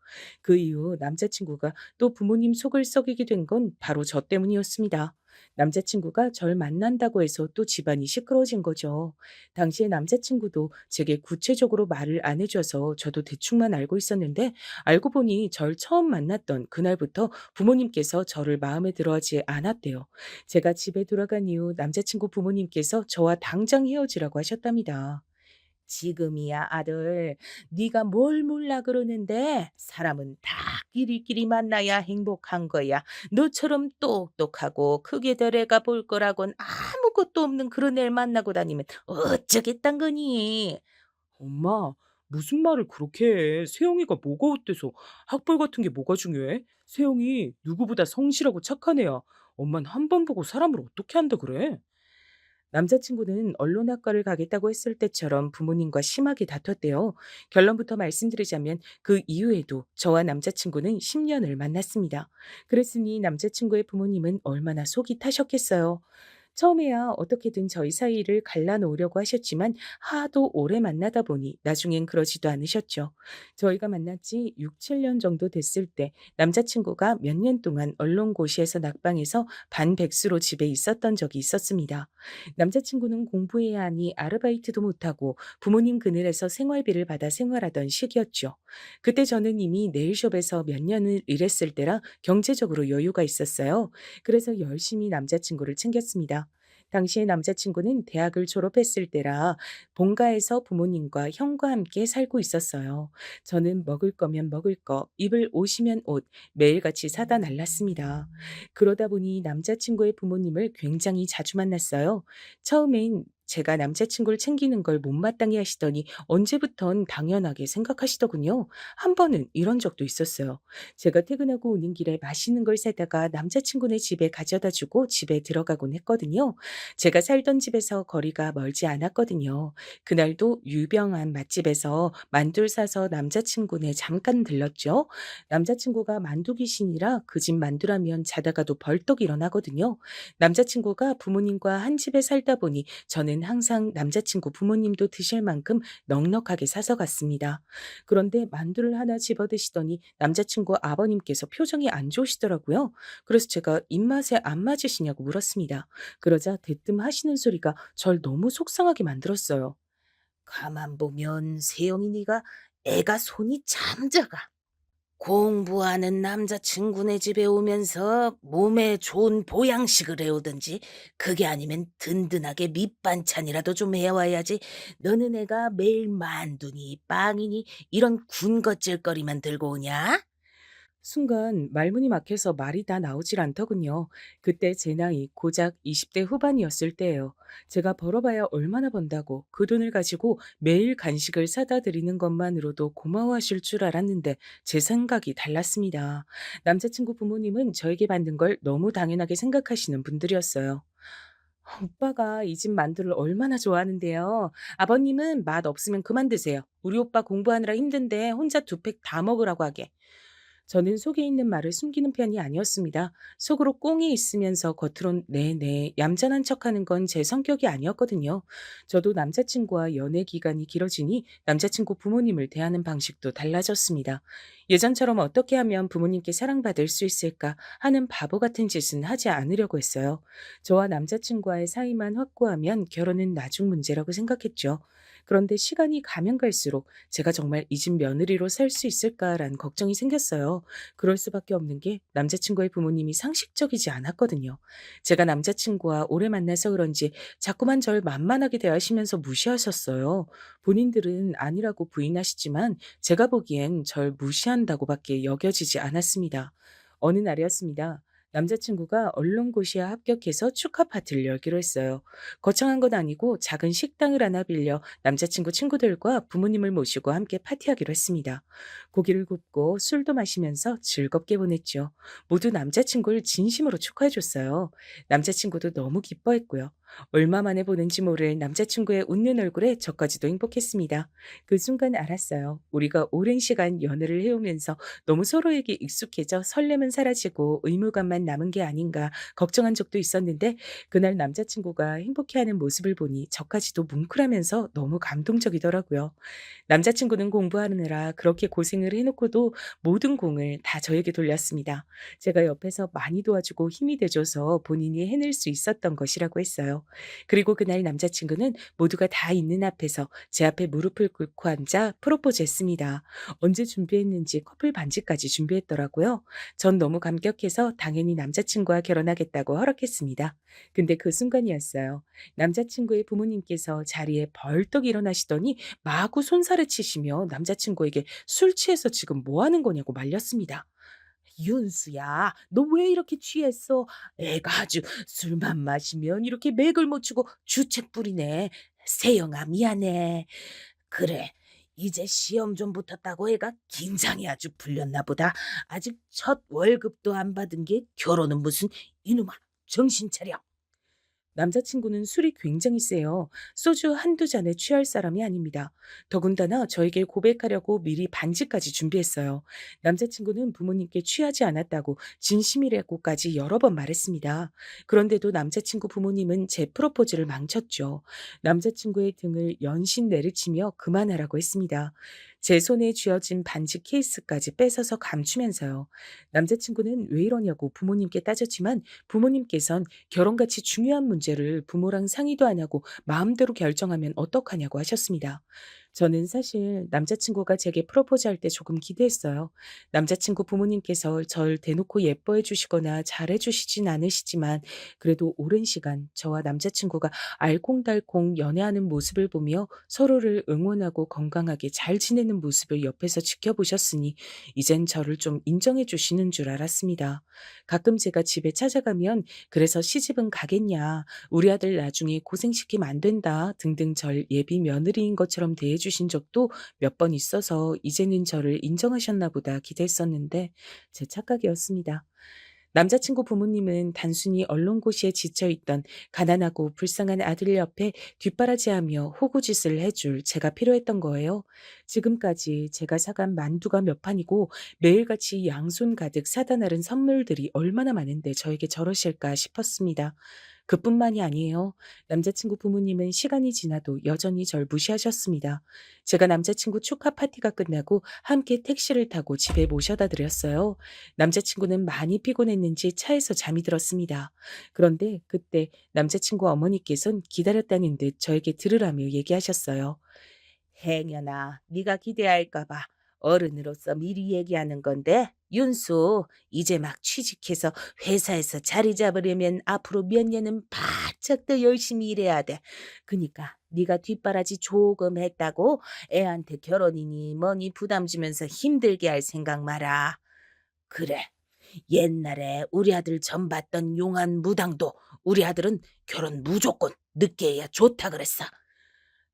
그 이후 남자친구가 또 부모님 속을 썩이게 된 건 바로 저 때문이었습니다. 남자친구가 절 만난다고 해서 또 집안이 시끄러워진 거죠. 당시에 남자친구도 제게 구체적으로 말을 안 해줘서 저도 대충만 알고 있었는데 알고 보니 절 처음 만났던 그날부터 부모님께서 저를 마음에 들어하지 않았대요. 제가 집에 돌아간 이후 남자친구 부모님께서 저와 당장 헤어지라고 하셨답니다. 지금이야 아들, 네가 뭘 몰라 그러는데 사람은 다 끼리끼리 만나야 행복한 거야. 너처럼 똑똑하고 크게 될 애가 볼 거라곤 아무것도 없는 그런 애를 만나고 다니면 어쩌겠단 거니? 엄마, 무슨 말을 그렇게 해? 세영이가 뭐가 어때서? 학벌 같은 게 뭐가 중요해? 세영이 누구보다 성실하고 착한 애야. 엄만 한 번 보고 사람을 어떻게 한다 그래? 남자친구는 언론학과를 가겠다고 했을 때처럼 부모님과 심하게 다퉜대요. 결론부터 말씀드리자면 그 이후에도 저와 남자친구는 10년을 만났습니다. 그랬으니 남자친구의 부모님은 얼마나 속이 타셨겠어요. 처음에야 어떻게든 저희 사이를 갈라놓으려고 하셨지만 하도 오래 만나다 보니 나중엔 그러지도 않으셨죠. 저희가 만난 지 6, 7년 정도 됐을 때 남자친구가 몇 년 동안 언론고시에서 낙방해서 반백수로 집에 있었던 적이 있었습니다. 남자친구는 공부해야 하니 아르바이트도 못하고 부모님 그늘에서 생활비를 받아 생활하던 시기였죠. 그때 저는 이미 네일숍에서 몇 년을 일했을 때라 경제적으로 여유가 있었어요. 그래서 열심히 남자친구를 챙겼습니다. 당시에 남자친구는 대학을 졸업했을 때라 본가에서 부모님과 형과 함께 살고 있었어요. 저는 먹을 거면 먹을 거, 입을 옷이면 옷, 매일같이 사다 날랐습니다. 그러다 보니 남자친구의 부모님을 굉장히 자주 만났어요. 처음엔 제가 남자친구를 챙기는 걸 못마땅해 하시더니 언제부턴 당연하게 생각하시더군요. 한 번은 이런 적도 있었어요. 제가 퇴근하고 오는 길에 맛있는 걸 사다가 남자친구네 집에 가져다 주고 집에 들어가곤 했거든요. 제가 살던 집에서 거리가 멀지 않았거든요. 그날도 유명한 맛집에서 만두를 사서 남자친구네 잠깐 들렀죠. 남자친구가 만두 귀신이라 그 집 만두라면 자다가도 벌떡 일어나거든요. 남자친구가 부모님과 한 집에 살다 보니 저는 항상 남자친구 부모님도 드실 만큼 넉넉하게 사서 갔습니다. 그런데 만두를 하나 집어 드시더니 남자친구 아버님께서 표정이 안 좋으시더라고요. 그래서 제가 입맛에 안 맞으시냐고 물었습니다. 그러자 대뜸 하시는 소리가 절 너무 속상하게 만들었어요. 가만 보면 세영이 네가 애가 손이 참 작아. 공부하는 남자친구네 집에 오면서 몸에 좋은 보양식을 해오든지 그게 아니면 든든하게 밑반찬이라도 좀 해와야지. 너는 애가 매일 만두니 빵이니 이런 군것질거리만 들고 오냐? 순간 말문이 막혀서 말이 다 나오질 않더군요. 그때 제 나이 고작 20대 후반이었을 때예요. 제가 벌어봐야 얼마나 번다고 그 돈을 가지고 매일 간식을 사다 드리는 것만으로도 고마워하실 줄 알았는데 제 생각이 달랐습니다. 남자친구 부모님은 저에게 받는 걸 너무 당연하게 생각하시는 분들이었어요. 오빠가 이 집 만두를 얼마나 좋아하는데요. 아버님은 맛 없으면 그만 드세요. 우리 오빠 공부하느라 힘든데 혼자 두 팩 다 먹으라고 하게. 저는 속에 있는 말을 숨기는 편이 아니었습니다. 속으로 꽁이 있으면서 겉으론 네네 얌전한 척하는 건 제 성격이 아니었거든요. 저도 남자친구와 연애 기간이 길어지니 남자친구 부모님을 대하는 방식도 달라졌습니다. 예전처럼 어떻게 하면 부모님께 사랑받을 수 있을까 하는 바보 같은 짓은 하지 않으려고 했어요. 저와 남자친구와의 사이만 확고하면 결혼은 나중 문제라고 생각했죠. 그런데 시간이 가면 갈수록 제가 정말 이 집 며느리로 살 수 있을까라는 걱정이 생겼어요. 그럴 수밖에 없는 게 남자친구의 부모님이 상식적이지 않았거든요. 제가 남자친구와 오래 만나서 그런지 자꾸만 절 만만하게 대하시면서 무시하셨어요. 본인들은 아니라고 부인하시지만 제가 보기엔 절 무시한다고밖에 여겨지지 않았습니다. 어느 날이었습니다. 남자친구가 언론고시에 합격해서 축하 파티를 열기로 했어요. 거창한 건 아니고 작은 식당을 하나 빌려 남자친구 친구들과 부모님을 모시고 함께 파티하기로 했습니다. 고기를 굽고 술도 마시면서 즐겁게 보냈죠. 모두 남자친구를 진심으로 축하해줬어요. 남자친구도 너무 기뻐했고요. 얼마 만에 보는지 모를 남자친구의 웃는 얼굴에 저까지도 행복했습니다. 그 순간 알았어요. 우리가 오랜 시간 연애를 해오면서 너무 서로에게 익숙해져 설렘은 사라지고 의무감만 남은 게 아닌가 걱정한 적도 있었는데 그날 남자친구가 행복해하는 모습을 보니 저까지도 뭉클하면서 너무 감동적이더라고요. 남자친구는 공부하느라 그렇게 고생을 해놓고도 모든 공을 다 저에게 돌렸습니다. 제가 옆에서 많이 도와주고 힘이 돼줘서 본인이 해낼 수 있었던 것이라고 했어요. 그리고 그날 남자친구는 모두가 다 있는 앞에서 제 앞에 무릎을 꿇고 앉아 프로포즈 했습니다. 언제 준비했는지 커플 반지까지 준비했더라고요. 전 너무 감격해서 당연히 남자친구와 결혼하겠다고 허락했습니다. 근데 그 순간이었어요. 남자친구의 부모님께서 자리에 벌떡 일어나시더니 마구 손살을 치시며 남자친구에게 술 취해서 지금 뭐 하는 거냐고 말렸습니다. 윤수야, 너 왜 이렇게 취했어? 애가 아주 술만 마시면 이렇게 맥을 못 추고 주책 부리네. 세영아, 미안해. 그래, 이제 시험 좀 붙었다고 애가 긴장이 아주 풀렸나 보다. 아직 첫 월급도 안 받은 게 결혼은 무슨 이놈아, 정신 차려. 남자친구는 술이 굉장히 세요. 소주 한두 잔에 취할 사람이 아닙니다. 더군다나 저에게 고백하려고 미리 반지까지 준비했어요. 남자친구는 부모님께 취하지 않았다고 진심이라고까지 여러 번 말했습니다. 그런데도 남자친구 부모님은 제 프로포즈를 망쳤죠. 남자친구의 등을 연신 내리치며 그만하라고 했습니다. 제 손에 쥐어진 반지 케이스까지 뺏어서 감추면서요. 남자친구는 왜 이러냐고 부모님께 따졌지만 부모님께선 결혼같이 중요한 문제를 부모랑 상의도 안 하고 마음대로 결정하면 어떡하냐고 하셨습니다. 저는 사실 남자친구가 제게 프로포즈할 때 조금 기대했어요. 남자친구 부모님께서 절 대놓고 예뻐해 주시거나 잘해 주시진 않으시지만 그래도 오랜 시간 저와 남자친구가 알콩달콩 연애하는 모습을 보며 서로를 응원하고 건강하게 잘 지내는 모습을 옆에서 지켜보셨으니 이젠 저를 좀 인정해 주시는 줄 알았습니다. 가끔 제가 집에 찾아가면 그래서 시집은 가겠냐, 우리 아들 나중에 고생시키면 안 된다 등등 절 예비 며느리인 것처럼 대해 주신 적도 몇 번 있어서 이제는 저를 인정하셨나 보다 기대했었는데 제 착각이었습니다. 남자친구 부모님은 단순히 언론고시에 지쳐있던 가난하고 불쌍한 아들 옆에 뒷바라지하며 호구짓을 해줄 제가 필요했던 거예요. 지금까지 제가 사간 만두가 몇 판이고 매일같이 양손 가득 사다 나른 선물들이 얼마나 많은데 저에게 저러실까 싶었습니다. 그뿐만이 아니에요. 남자친구 부모님은 시간이 지나도 여전히 절 무시하셨습니다. 제가 남자친구 축하 파티가 끝나고 함께 택시를 타고 집에 모셔다 드렸어요. 남자친구는 많이 피곤했는지 차에서 잠이 들었습니다. 그런데 그때 남자친구 어머니께선 기다렸다는 듯 저에게 들으라며 얘기하셨어요. 행여나 네가 기대할까 봐 어른으로서 미리 얘기하는 건데 윤수 이제 막 취직해서 회사에서 자리 잡으려면 앞으로 몇 년은 바짝 더 열심히 일해야 돼. 그니까 네가 뒷바라지 조금 했다고 애한테 결혼이니 뭐니 부담 주면서 힘들게 할 생각 마라. 그래. 옛날에 우리 아들 전 봤던 용한 무당도 우리 아들은 결혼 무조건 늦게 해야 좋다 그랬어.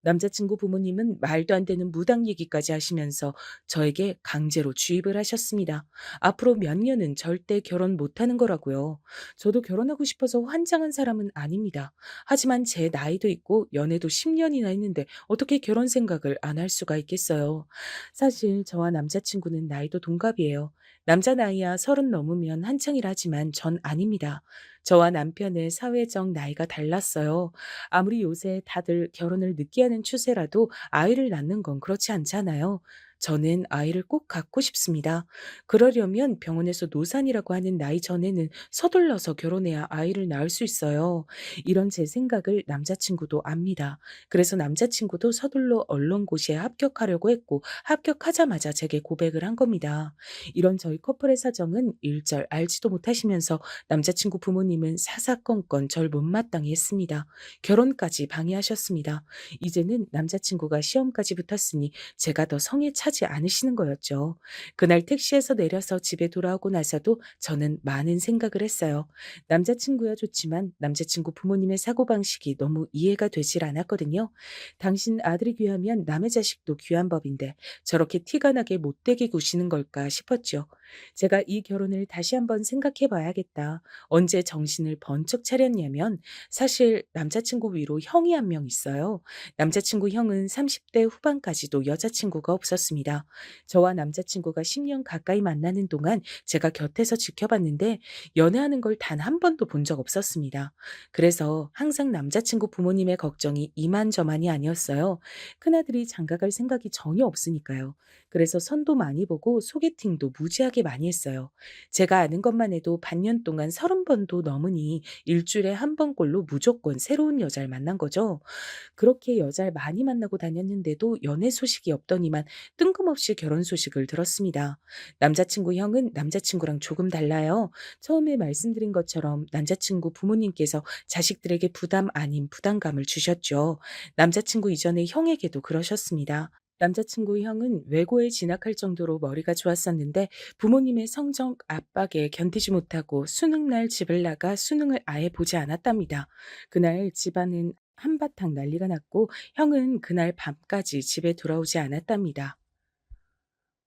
남자친구 부모님은 말도 안 되는 무당 얘기까지 하시면서 저에게 강제로 주입을 하셨습니다. 앞으로 몇 년은 절대 결혼 못하는 거라고요. 저도 결혼하고 싶어서 환장한 사람은 아닙니다. 하지만 제 나이도 있고 연애도 10년이나 했는데 어떻게 결혼 생각을 안 할 수가 있겠어요. 사실 저와 남자친구는 나이도 동갑이에요. 남자 나이야 30 넘으면 한창이라 하지만 전 아닙니다. 저와 남편의 사회적 나이가 달랐어요. 아무리 요새 다들 결혼을 늦게 하는 추세라도 아이를 낳는 건 그렇지 않잖아요. 저는 아이를 꼭 갖고 싶습니다. 그러려면 병원에서 노산이라고 하는 나이 전에는 서둘러서 결혼해야 아이를 낳을 수 있어요. 이런 제 생각을 남자친구도 압니다. 그래서 남자친구도 서둘러 언론고시에 합격하려고 했고 합격하자마자 제게 고백을 한 겁니다. 이런 저희 커플의 사정은 일절 알지도 못하시면서 남자친구 부모님은 사사건건 절 못마땅해 했습니다. 결혼까지 방해하셨습니다. 이제는 남자친구가 시험까지 붙었으니 제가 더 성에 차지 않으시는 거였죠. 그날 택시에서 내려서 집에 돌아오고 나서도 저는 많은 생각을 했어요. 남자친구야 좋지만 남자친구 부모님의 사고방식이 너무 이해가 되질 않았거든요. 당신 아들이 귀하면 남의 자식도 귀한 법인데 저렇게 티가 나게 못되게 구시는 걸까 싶었죠. 제가 이 결혼을 다시 한번 생각해 봐야겠다. 언제 정신을 번쩍 차렸냐면 사실 남자친구 위로 형이 한 명 있어요. 남자친구 형은 30대 후반까지도 여자친구가 없었습니다. 저와 남자친구가 10년 가까이 만나는 동안 제가 곁에서 지켜봤는데 연애하는 걸 단 한 번도 본 적 없었습니다. 그래서 항상 남자친구 부모님의 걱정이 이만저만이 아니었어요. 큰아들이 장가갈 생각이 전혀 없으니까요. 그래서 선도 많이 보고 소개팅도 무지하게 많이 했어요. 제가 아는 것만 해도 반년 동안 30번도 넘으니 일주일에 한 번꼴로 무조건 새로운 여자를 만난 거죠. 그렇게 여자를 많이 만나고 다녔는데도 연애 소식이 없더니만 뜬금없이 결혼 소식을 들었습니다. 남자친구 형은 남자친구랑 조금 달라요. 처음에 말씀드린 것처럼 남자친구 부모님께서 자식들에게 부담 아닌 부담감을 주셨죠. 남자친구 이전에 형에게도 그러셨습니다. 남자친구 형은 외고에 진학할 정도로 머리가 좋았었는데 부모님의 성적 압박에 견디지 못하고 수능날 집을 나가 수능을 아예 보지 않았답니다. 그날 집안은 한바탕 난리가 났고 형은 그날 밤까지 집에 돌아오지 않았답니다.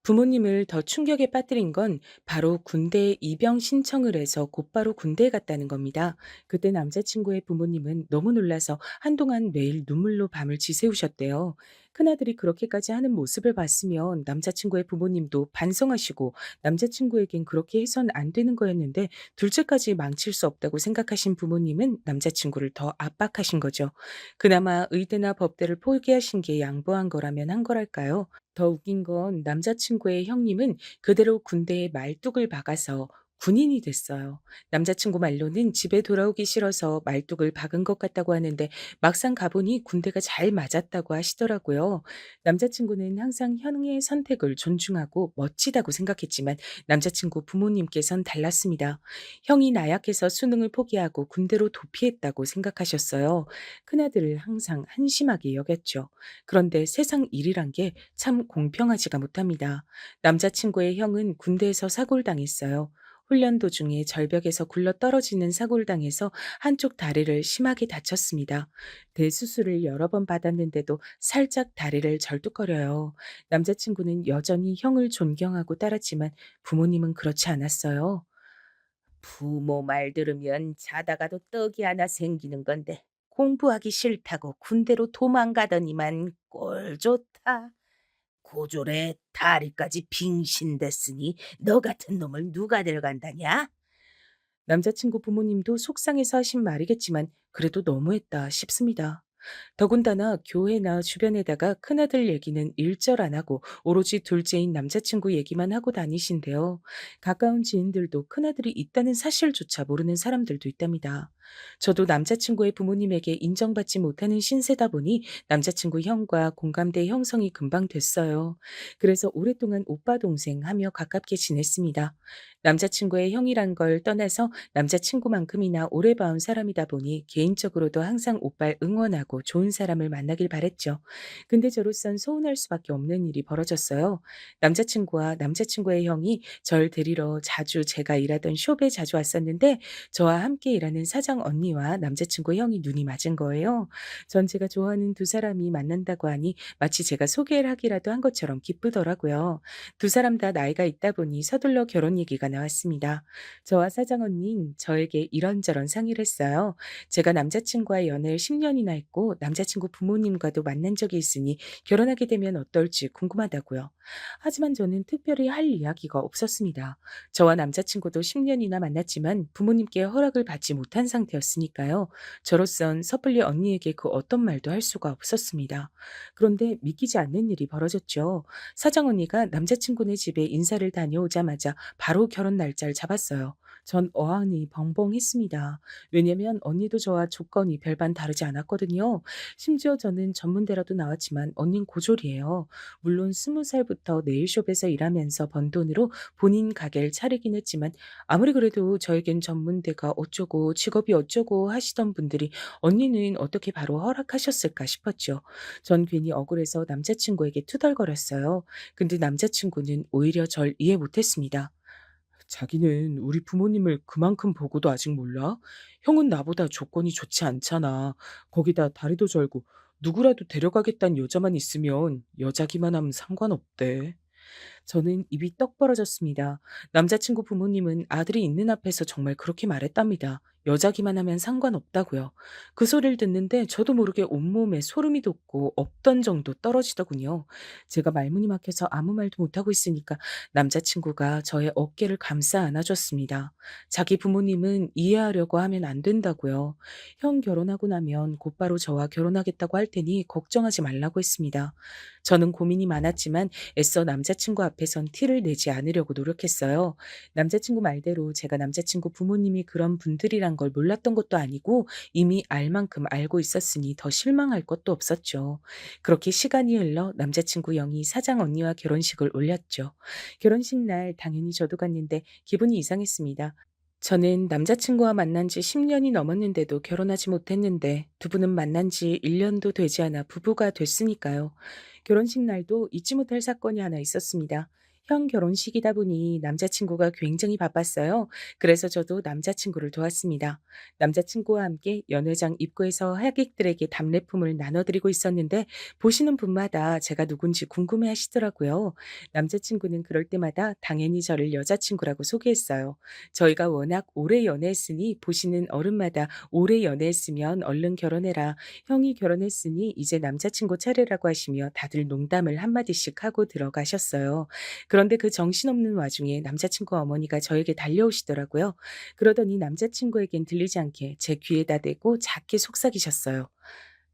부모님을 더 충격에 빠뜨린 건 바로 군대에 입영 신청을 해서 곧바로 군대에 갔다는 겁니다. 그때 남자친구의 부모님은 너무 놀라서 한동안 매일 눈물로 밤을 지새우셨대요. 큰아들이 그렇게까지 하는 모습을 봤으면 남자친구의 부모님도 반성하시고 남자친구에겐 그렇게 해선 안 되는 거였는데 둘째까지 망칠 수 없다고 생각하신 부모님은 남자친구를 더 압박하신 거죠. 그나마 의대나 법대를 포기하신 게 양보한 거라면 한 거랄까요? 더 웃긴 건 남자친구의 형님은 그대로 군대에 말뚝을 박아서 군인이 됐어요. 남자친구 말로는 집에 돌아오기 싫어서 말뚝을 박은 것 같다고 하는데 막상 가보니 군대가 잘 맞았다고 하시더라고요. 남자친구는 항상 형의 선택을 존중하고 멋지다고 생각했지만 남자친구 부모님께선 달랐습니다. 형이 나약해서 수능을 포기하고 군대로 도피했다고 생각하셨어요. 큰아들을 항상 한심하게 여겼죠. 그런데 세상 일이란 게 참 공평하지가 못합니다. 남자친구의 형은 군대에서 사고를 당했어요. 훈련 도중에 절벽에서 굴러 떨어지는 사고를 당해서 한쪽 다리를 심하게 다쳤습니다. 대수술을 여러 번 받았는데도 살짝 다리를 절뚝거려요. 남자친구는 여전히 형을 존경하고 따랐지만 부모님은 그렇지 않았어요. 부모 말 들으면 자다가도 떡이 하나 생기는 건데 공부하기 싫다고 군대로 도망가더니만 꼴 좋다. 고졸에 다리까지 빙신됐으니 너 같은 놈을 누가 데려간다냐? 남자친구 부모님도 속상해서 하신 말이겠지만 그래도 너무했다 싶습니다. 더군다나 교회나 주변에다가 큰아들 얘기는 일절 안 하고 오로지 둘째인 남자친구 얘기만 하고 다니신데요. 가까운 지인들도 큰아들이 있다는 사실조차 모르는 사람들도 있답니다. 저도 남자친구의 부모님에게 인정받지 못하는 신세다 보니 남자친구 형과 공감대 형성이 금방 됐어요. 그래서 오랫동안 오빠 동생 하며 가깝게 지냈습니다. 남자친구의 형이란 걸 떠나서 남자친구만큼이나 오래 봐온 사람이다 보니 개인적으로도 항상 오빠를 응원하고 좋은 사람을 만나길 바랬죠. 근데 저로선 서운할 수밖에 없는 일이 벌어졌어요. 남자친구와 남자친구의 형이 절 데리러 자주 제가 일하던 숍에 자주 왔었는데 저와 함께 일하는 사장 사장 언니와 남자친구 형이 눈이 맞은 거예요. 전 제가 좋아하는 두 사람이 만난다고 하니 마치 제가 소개를 하기라도 한 것처럼 기쁘더라고요. 두 사람 다 나이가 있다 보니 서둘러 결혼 얘기가 나왔습니다. 저와 사장 언니는 저에게 이런저런 상의를 했어요. 제가 남자친구와의 연애를 10년이나 했고 남자친구 부모님과도 만난 적이 있으니 결혼하게 되면 어떨지 궁금하다고요. 하지만 저는 특별히 할 이야기가 없었습니다. 저와 남자친구도 10년이나 만났지만 부모님께 허락을 받지 못한 상태였으니까요. 저로선 섣불리 언니에게 그 어떤 말도 할 수가 없었습니다. 그런데 믿기지 않는 일이 벌어졌죠. 사장 언니가 남자친구네 집에 인사를 다녀오자마자 바로 결혼 날짜를 잡았어요. 전 어안이 벙벙했습니다. 왜냐면 언니도 저와 조건이 별반 다르지 않았거든요. 심지어 저는 전문대라도 나왔지만 언닌 고졸이에요. 물론 20살부터 네일숍에서 일하면서 번 돈으로 본인 가게를 차리긴 했지만 아무리 그래도 저에겐 전문대가 어쩌고 직업이 어쩌고 하시던 분들이 언니는 어떻게 바로 허락하셨을까 싶었죠. 전 괜히 억울해서 남자친구에게 투덜거렸어요. 근데 남자친구는 오히려 절 이해 못했습니다. 자기는 우리 부모님을 그만큼 보고도 아직 몰라? 형은 나보다 조건이 좋지 않잖아. 거기다 다리도 절고 누구라도 데려가겠다는 여자만 있으면 여자기만 하면 상관없대. 저는 입이 떡 벌어졌습니다. 남자친구 부모님은 아들이 있는 앞에서 정말 그렇게 말했답니다. 여자기만 하면 상관없다고요. 그 소리를 듣는데 저도 모르게 온몸에 소름이 돋고 없던 정도 떨어지더군요. 제가 말문이 막혀서 아무 말도 못하고 있으니까 남자친구가 저의 어깨를 감싸 안아줬습니다. 자기 부모님은 이해하려고 하면 안 된다고요. 형 결혼하고 나면 곧바로 저와 결혼하겠다고 할 테니 걱정하지 말라고 했습니다. 저는 고민이 많았지만 애써 남자친구 앞에선 티를 내지 않으려고 노력했어요. 남자친구 말대로 제가 남자친구 부모님이 그런 분들이란 걸 몰랐던 것도 아니고 이미 알 만큼 알고 있었으니 더 실망할 것도 없었죠. 그렇게 시간이 흘러 남자친구 영희 사장 언니와 결혼식을 올렸죠. 결혼식 날 당연히 저도 갔는데 기분이 이상했습니다. 저는 남자친구와 만난 지 10년이 넘었는데도 결혼하지 못했는데 두 분은 만난 지 1년도 되지 않아 부부가 됐으니까요. 결혼식 날도 잊지 못할 사건이 하나 있었습니다. 형 결혼식이다 보니 남자친구가 굉장히 바빴어요. 그래서 저도 남자친구를 도왔습니다. 남자친구와 함께 연회장 입구에서 하객들에게 답례품을 나눠드리고 있었는데 보시는 분마다 제가 누군지 궁금해 하시더라고요. 남자친구는 그럴 때마다 당연히 저를 여자친구라고 소개했어요. 저희가 워낙 오래 연애했으니 보시는 어른마다 오래 연애했으면 얼른 결혼해라. 형이 결혼했으니 이제 남자친구 차례라고 하시며 다들 농담을 한마디씩 하고 들어가셨어요. 그런데 그 정신없는 와중에 남자친구 어머니가 저에게 달려오시더라고요. 그러더니 남자친구에겐 들리지 않게 제 귀에다 대고 작게 속삭이셨어요.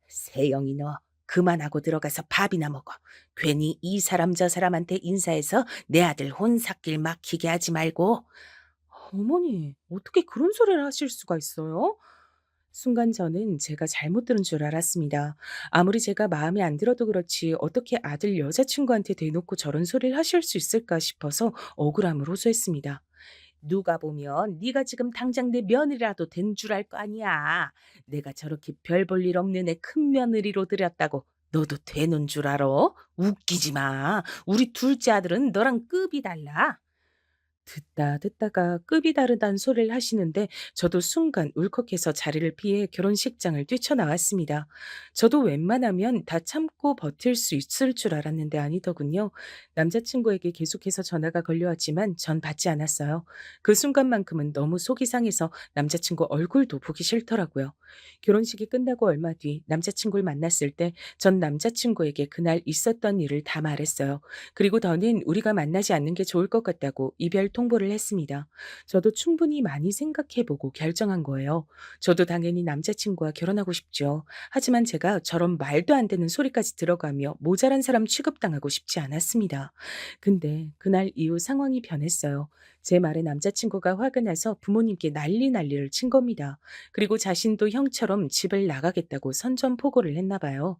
세영이 너 그만하고 들어가서 밥이나 먹어. 괜히 이 사람 저 사람한테 인사해서 내 아들 혼삭길 막히게 하지 말고. 어머니, 어떻게 그런 소리를 하실 수가 있어요? 순간 저는 제가 잘못 들은 줄 알았습니다. 아무리 제가 마음에 안 들어도 그렇지 어떻게 아들 여자친구한테 대놓고 저런 소리를 하실 수 있을까 싶어서 억울함을 호소했습니다. 누가 보면 네가 지금 당장 내 며느리라도 된 줄 알 거 아니야. 내가 저렇게 별 볼 일 없는 애 큰 며느리로 들였다고 너도 되는 줄 알아? 웃기지 마. 우리 둘째 아들은 너랑 급이 달라. 듣다가 급이 다르다는 소리를 하시는데 저도 순간 울컥해서 자리를 피해 결혼식장을 뛰쳐나왔습니다. 저도 웬만하면 다 참고 버틸 수 있을 줄 알았는데 아니더군요. 남자친구에게 계속해서 전화가 걸려왔지만 전 받지 않았어요. 그 순간만큼은 너무 속이 상해서 남자친구 얼굴도 보기 싫더라고요. 결혼식이 끝나고 얼마 뒤 남자친구를 만났을 때 전 남자친구에게 그날 있었던 일을 다 말했어요. 그리고 더는 우리가 만나지 않는 게 좋을 것 같다고 이별 통보를 했습니다. 저도 충분히 많이 생각해보고 결정한 거예요. 저도 당연히 남자친구와 결혼하고 싶죠. 하지만 제가 저런 말도 안 되는 소리까지 들어가며 모자란 사람 취급당하고 싶지 않았습니다. 근데 그날 이후 상황이 변했어요. 제 말에 남자친구가 화가 나서 부모님께 난리를 친 겁니다. 그리고 자신도 형처럼 집을 나가겠다고 선전포고를 했나 봐요.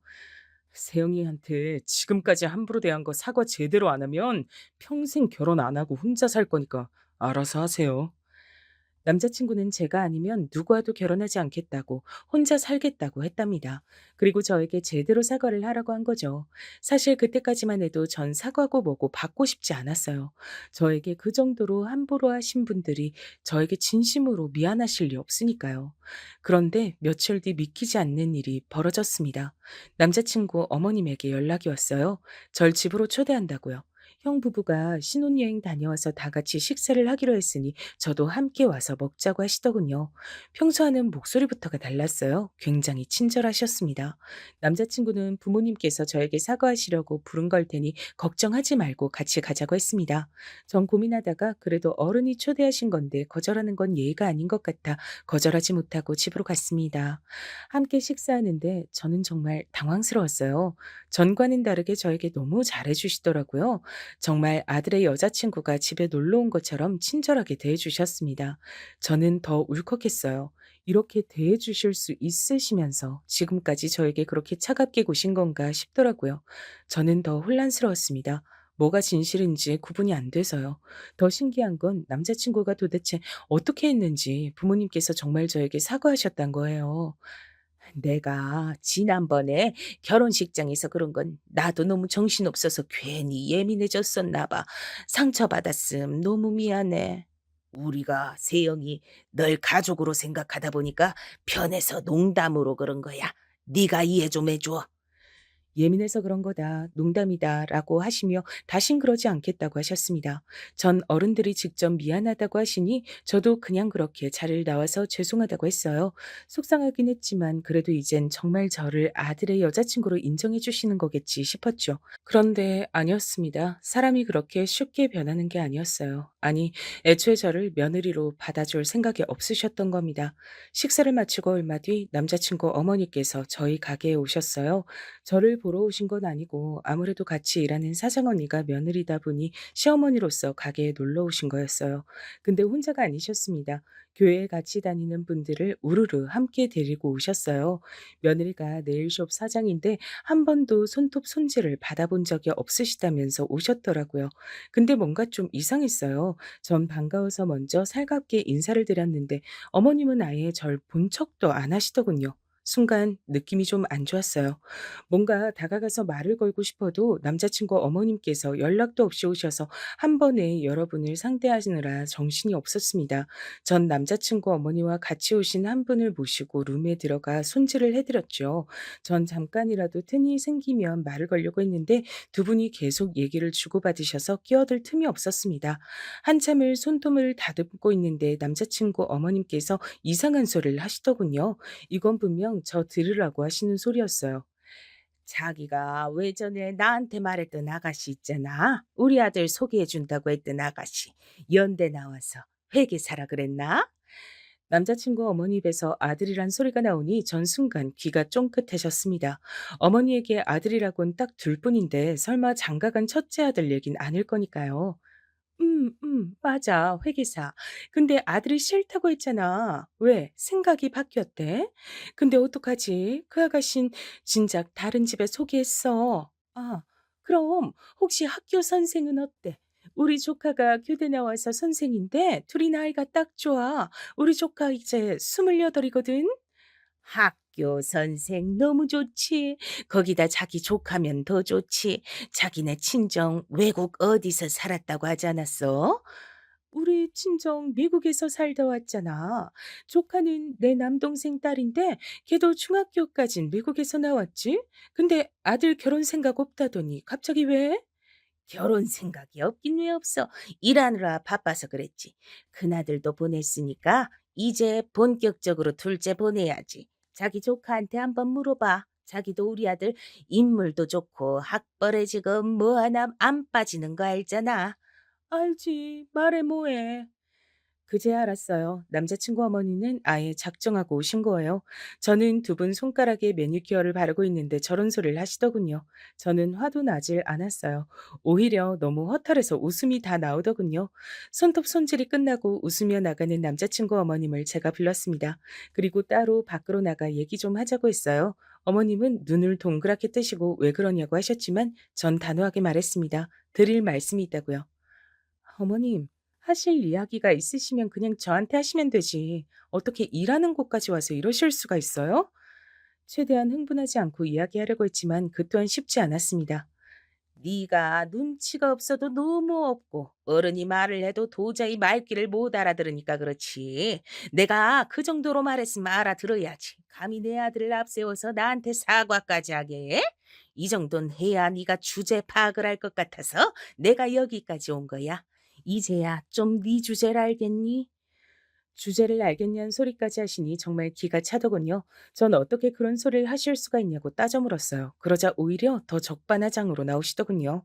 세영이한테 지금까지 함부로 대한 거 사과 제대로 안 하면 평생 결혼 안 하고 혼자 살 거니까 알아서 하세요. 남자친구는 제가 아니면 누구와도 결혼하지 않겠다고 혼자 살겠다고 했답니다. 그리고 저에게 제대로 사과를 하라고 한 거죠. 사실 그때까지만 해도 전 사과고 뭐고 받고 싶지 않았어요. 저에게 그 정도로 함부로 하신 분들이 저에게 진심으로 미안하실 리 없으니까요. 그런데 며칠 뒤 믿기지 않는 일이 벌어졌습니다. 남자친구 어머님에게 연락이 왔어요. 절 집으로 초대한다고요. 형 부부가 신혼여행 다녀와서 다 같이 식사를 하기로 했으니 저도 함께 와서 먹자고 하시더군요. 평소와는 목소리부터가 달랐어요. 굉장히 친절하셨습니다. 남자친구는 부모님께서 저에게 사과하시려고 부른 걸 테니 걱정하지 말고 같이 가자고 했습니다. 전 고민하다가 그래도 어른이 초대하신 건데 거절하는 건 예의가 아닌 것 같아 거절하지 못하고 집으로 갔습니다. 함께 식사하는데 저는 정말 당황스러웠어요. 전과는 다르게 저에게 너무 잘해주시더라고요. 정말 아들의 여자친구가 집에 놀러 온 것처럼 친절하게 대해주셨습니다. 저는 더 울컥했어요. 이렇게 대해주실 수 있으시면서 지금까지 저에게 그렇게 차갑게 구신 건가 싶더라고요. 저는 더 혼란스러웠습니다. 뭐가 진실인지 구분이 안 돼서요. 더 신기한 건 남자친구가 도대체 어떻게 했는지 부모님께서 정말 저에게 사과하셨단 거예요. 내가 지난번에 결혼식장에서 그런 건 나도 너무 정신없어서 괜히 예민해졌었나 봐. 상처받았음 너무 미안해. 우리가 세영이 널 가족으로 생각하다 보니까 편해서 농담으로 그런 거야. 네가 이해 좀 해줘. 예민해서 그런 거다, 농담이다라고 하시며 다신 그러지 않겠다고 하셨습니다. 전 어른들이 직접 미안하다고 하시니 저도 그냥 그렇게 자리를 나와서 죄송하다고 했어요. 속상하긴 했지만 그래도 이젠 정말 저를 아들의 여자친구로 인정해 주시는 거겠지 싶었죠. 그런데 아니었습니다. 사람이 그렇게 쉽게 변하는 게 아니었어요. 아니, 애초에 저를 며느리로 받아줄 생각이 없으셨던 겁니다. 식사를 마치고 얼마 뒤 남자친구 어머니께서 저희 가게에 오셨어요. 저를 보러 오신 건 아니고 아무래도 같이 일하는 사장언니가 며느리다 보니 시어머니로서 가게에 놀러 오신 거였어요. 근데 혼자가 아니셨습니다. 교회에 같이 다니는 분들을 우르르 함께 데리고 오셨어요. 며느리가 네일숍 사장인데 한 번도 손톱 손질을 받아본 적이 없으시다면서 오셨더라고요. 근데 뭔가 좀 이상했어요. 전 반가워서 먼저 살갑게 인사를 드렸는데 어머님은 아예 절 본 척도 안 하시더군요. 순간 느낌이 좀 안 좋았어요. 뭔가 다가가서 말을 걸고 싶어도 남자친구 어머님께서 연락도 없이 오셔서 한 번에 여러분을 상대하시느라 정신이 없었습니다. 전 남자친구 어머니와 같이 오신 한 분을 모시고 룸에 들어가 손질을 해드렸죠. 전 잠깐이라도 틈이 생기면 말을 걸려고 했는데 두 분이 계속 얘기를 주고받으셔서 끼어들 틈이 없었습니다. 한참을 손톱을 다듬고 있는데 남자친구 어머님께서 이상한 소리를 하시더군요. 이건 분명 저 들으라고 하시는 소리였어요. 자기가 외전에 나한테 말했던 아가씨 있잖아. 우리 아들 소개해 준다고 했던 아가씨. 연대 나와서 회계사라 그랬나? 남자친구 어머니 입에서 아들이란 소리가 나오니 전 순간 귀가 쫑긋해졌습니다. 어머니에게 아들이라곤 딱 둘뿐인데 설마 장가간 첫째 아들 얘긴 아닐 거니까요. 맞아. 회계사. 근데 아들이 싫다고 했잖아. 왜? 생각이 바뀌었대? 근데 어떡하지? 그 아가씨는 진작 다른 집에 소개했어. 아, 그럼 혹시 학교 선생은 어때? 우리 조카가 교대 나와서 선생인데 둘이 나이가 딱 좋아. 우리 조카 이제 28이거든? 학교 선생 너무 좋지. 거기다 자기 조카면 더 좋지. 자기네 친정 외국 어디서 살았다고 하지 않았어? 우리 친정 미국에서 살다 왔잖아. 조카는 내 남동생 딸인데 걔도 중학교까진 미국에서 나왔지. 근데 아들 결혼 생각 없다더니 갑자기 왜? 결혼 생각이 없긴 왜 없어. 일하느라 바빠서 그랬지. 큰아들도 보냈으니까 이제 본격적으로 둘째 보내야지. 자기 조카한테 한번 물어봐. 자기도 우리 아들 인물도 좋고 학벌에 지금 뭐 하나 안 빠지는 거 알잖아. 알지. 말해 뭐해. 그제야 알았어요. 남자친구 어머니는 아예 작정하고 오신 거예요. 저는 두 분 손가락에 매니큐어를 바르고 있는데 저런 소리를 하시더군요. 저는 화도 나질 않았어요. 오히려 너무 허탈해서 웃음이 다 나오더군요. 손톱 손질이 끝나고 웃으며 나가는 남자친구 어머님을 제가 불렀습니다. 그리고 따로 밖으로 나가 얘기 좀 하자고 했어요. 어머님은 눈을 동그랗게 뜨시고 왜 그러냐고 하셨지만 전 단호하게 말했습니다. 드릴 말씀이 있다고요. 어머님, 하실 이야기가 있으시면 그냥 저한테 하시면 되지. 어떻게 일하는 곳까지 와서 이러실 수가 있어요? 최대한 흥분하지 않고 이야기하려고 했지만 그 또한 쉽지 않았습니다. 네가 눈치가 없어도 너무 없고 어른이 말을 해도 도저히 말귀를 못 알아들으니까 그렇지. 내가 그 정도로 말했으면 알아들어야지. 감히 내 아들을 앞세워서 나한테 사과까지 하게 해? 이 정도는 해야 네가 주제 파악을 할 것 같아서 내가 여기까지 온 거야. 이제야 좀 네 주제를 알겠니? 주제를 알겠냐는 소리까지 하시니 정말 기가 차더군요. 전 어떻게 그런 소리를 하실 수가 있냐고 따져 물었어요. 그러자 오히려 더 적반하장으로 나오시더군요.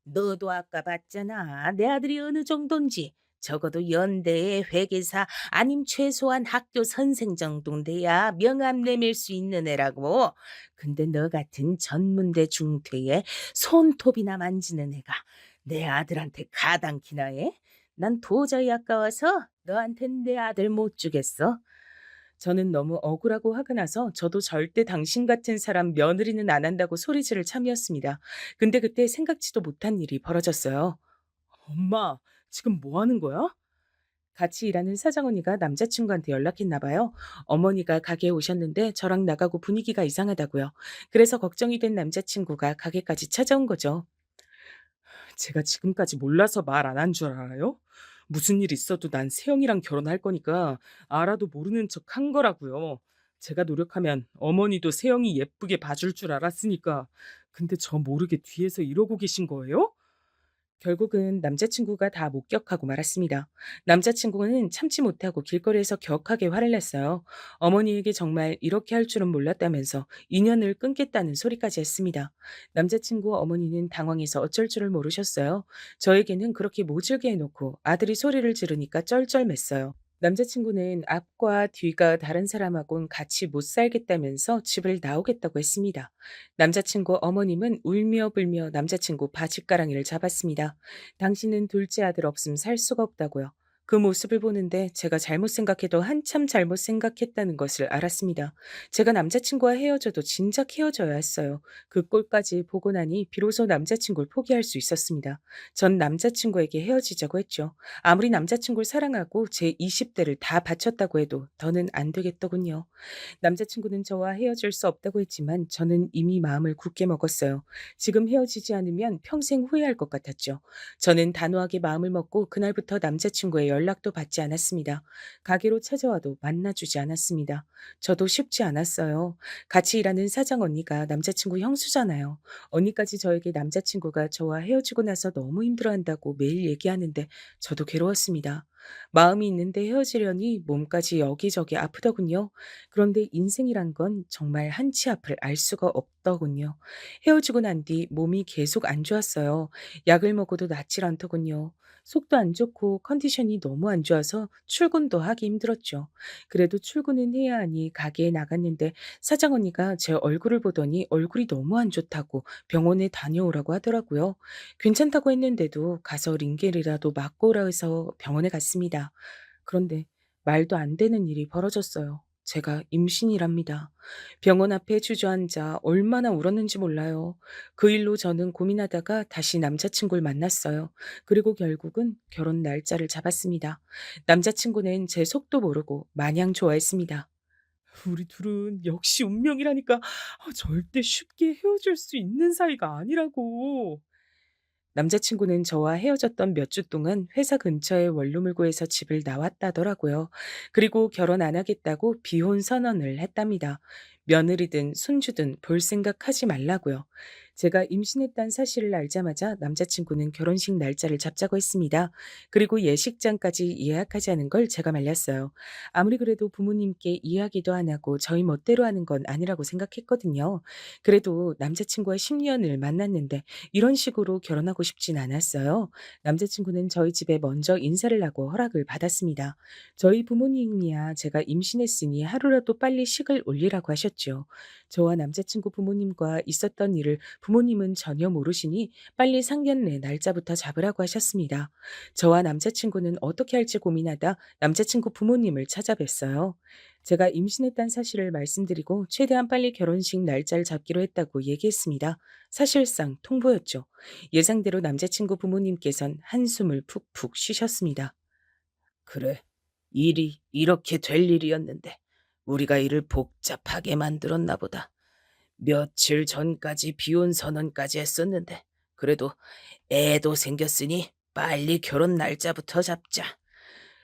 너도 아까 봤잖아. 내 아들이 어느 정도인지. 적어도 연대의 회계사 아님 최소한 학교 선생 정도는 돼야 명함 내밀 수 있는 애라고. 근데 너 같은 전문대 중퇴에 손톱이나 만지는 애가 내 아들한테 가당키나 해? 난 도저히 아까워서 너한텐 내 아들 못 주겠어. 저는 너무 억울하고 화가 나서 저도 절대 당신 같은 사람 며느리는 안 한다고 소리지를 참이었습니다. 근데 그때 생각지도 못한 일이 벌어졌어요. 엄마, 지금 뭐 하는 거야? 같이 일하는 사장 언니가 남자친구한테 연락했나 봐요. 어머니가 가게에 오셨는데 저랑 나가고 분위기가 이상하다고요. 그래서 걱정이 된 남자친구가 가게까지 찾아온 거죠. 제가 지금까지 몰라서 말 안 한 줄 알아요? 무슨 일 있어도 난 세영이랑 결혼할 거니까 알아도 모르는 척 한 거라고요. 제가 노력하면 어머니도 세영이 예쁘게 봐줄 줄 알았으니까. 근데 저 모르게 뒤에서 이러고 계신 거예요? 결국은 남자친구가 다 목격하고 말았습니다. 남자친구는 참지 못하고 길거리에서 격하게 화를 냈어요. 어머니에게 정말 이렇게 할 줄은 몰랐다면서 인연을 끊겠다는 소리까지 했습니다. 남자친구 어머니는 당황해서 어쩔 줄을 모르셨어요. 저에게는 그렇게 모질게 해놓고 아들이 소리를 지르니까 쩔쩔맸어요. 남자친구는 앞과 뒤가 다른 사람하고는 같이 못 살겠다면서 집을 나오겠다고 했습니다. 남자친구 어머님은 울며 불며 남자친구 바짓가랑이를 잡았습니다. 당신은 둘째 아들 없음 살 수가 없다고요. 그 모습을 보는데 제가 잘못 생각해도 한참 잘못 생각했다는 것을 알았습니다. 제가 남자친구와 헤어져도 진작 헤어져야 했어요. 그 꼴까지 보고 나니 비로소 남자친구를 포기할 수 있었습니다. 전 남자친구에게 헤어지자고 했죠. 아무리 남자친구를 사랑하고 제 20대를 다 바쳤다고 해도 더는 안 되겠더군요. 남자친구는 저와 헤어질 수 없다고 했지만 저는 이미 마음을 굳게 먹었어요. 지금 헤어지지 않으면 평생 후회할 것 같았죠. 저는 단호하게 마음을 먹고 그날부터 남자친구의 연락도 받지 않았습니다. 가게로 찾아와도 만나주지 않았습니다. 저도 쉽지 않았어요. 같이 일하는 사장 언니가 남자친구 형수잖아요. 언니까지 저에게 남자친구가 저와 헤어지고 나서 너무 힘들어한다고 매일 얘기하는데 저도 괴로웠습니다. 마음이 있는데 헤어지려니 몸까지 여기저기 아프더군요. 그런데 인생이란 건 정말 한치 앞을 알 수가 없더군요. 헤어지고 난 뒤 몸이 계속 안 좋았어요. 약을 먹어도 낫질 않더군요. 속도 안 좋고 컨디션이 너무 안 좋아서 출근도 하기 힘들었죠. 그래도 출근은 해야 하니 가게에 나갔는데 사장 언니가 제 얼굴을 보더니 얼굴이 너무 안 좋다고 병원에 다녀오라고 하더라고요. 괜찮다고 했는데도 가서 링겔이라도 맞고 오라 해서 병원에 갔습니다. 그런데 말도 안 되는 일이 벌어졌어요. 제가 임신이랍니다. 병원 앞에 주저앉아 얼마나 울었는지 몰라요. 그 일로 저는 고민하다가 다시 남자친구를 만났어요. 그리고 결국은 결혼 날짜를 잡았습니다. 남자친구는 제 속도 모르고 마냥 좋아했습니다. 우리 둘은 역시 운명이라니까 절대 쉽게 헤어질 수 있는 사이가 아니라고. 남자친구는 저와 헤어졌던 몇 주 동안 회사 근처의 원룸을 구해서 집을 나왔다더라고요. 그리고 결혼 안 하겠다고 비혼 선언을 했답니다. 며느리든 손주든 볼 생각하지 말라고요. 제가 임신했다는 사실을 알자마자 남자친구는 결혼식 날짜를 잡자고 했습니다. 그리고 예식장까지 예약하자는 걸 제가 말렸어요. 아무리 그래도 부모님께 이야기도 안 하고 저희 멋대로 하는 건 아니라고 생각했거든요. 그래도 남자친구와 10년을 만났는데 이런 식으로 결혼하고 싶진 않았어요. 남자친구는 저희 집에 먼저 인사를 하고 허락을 받았습니다. 저희 부모님이야 제가 임신했으니 하루라도 빨리 식을 올리라고 하셨죠. 저와 남자친구 부모님과 있었던 일을 부모님은 전혀 모르시니 빨리 상견례 날짜부터 잡으라고 하셨습니다. 저와 남자친구는 어떻게 할지 고민하다 남자친구 부모님을 찾아뵀어요. 제가 임신했다는 사실을 말씀드리고 최대한 빨리 결혼식 날짜를 잡기로 했다고 얘기했습니다. 사실상 통보였죠. 예상대로 남자친구 부모님께선 한숨을 푹푹 쉬셨습니다. 그래, 일이 이렇게 될 일이었는데 우리가 일을 복잡하게 만들었나 보다. 며칠 전까지 비혼 선언까지 했었는데 그래도 애도 생겼으니 빨리 결혼 날짜부터 잡자.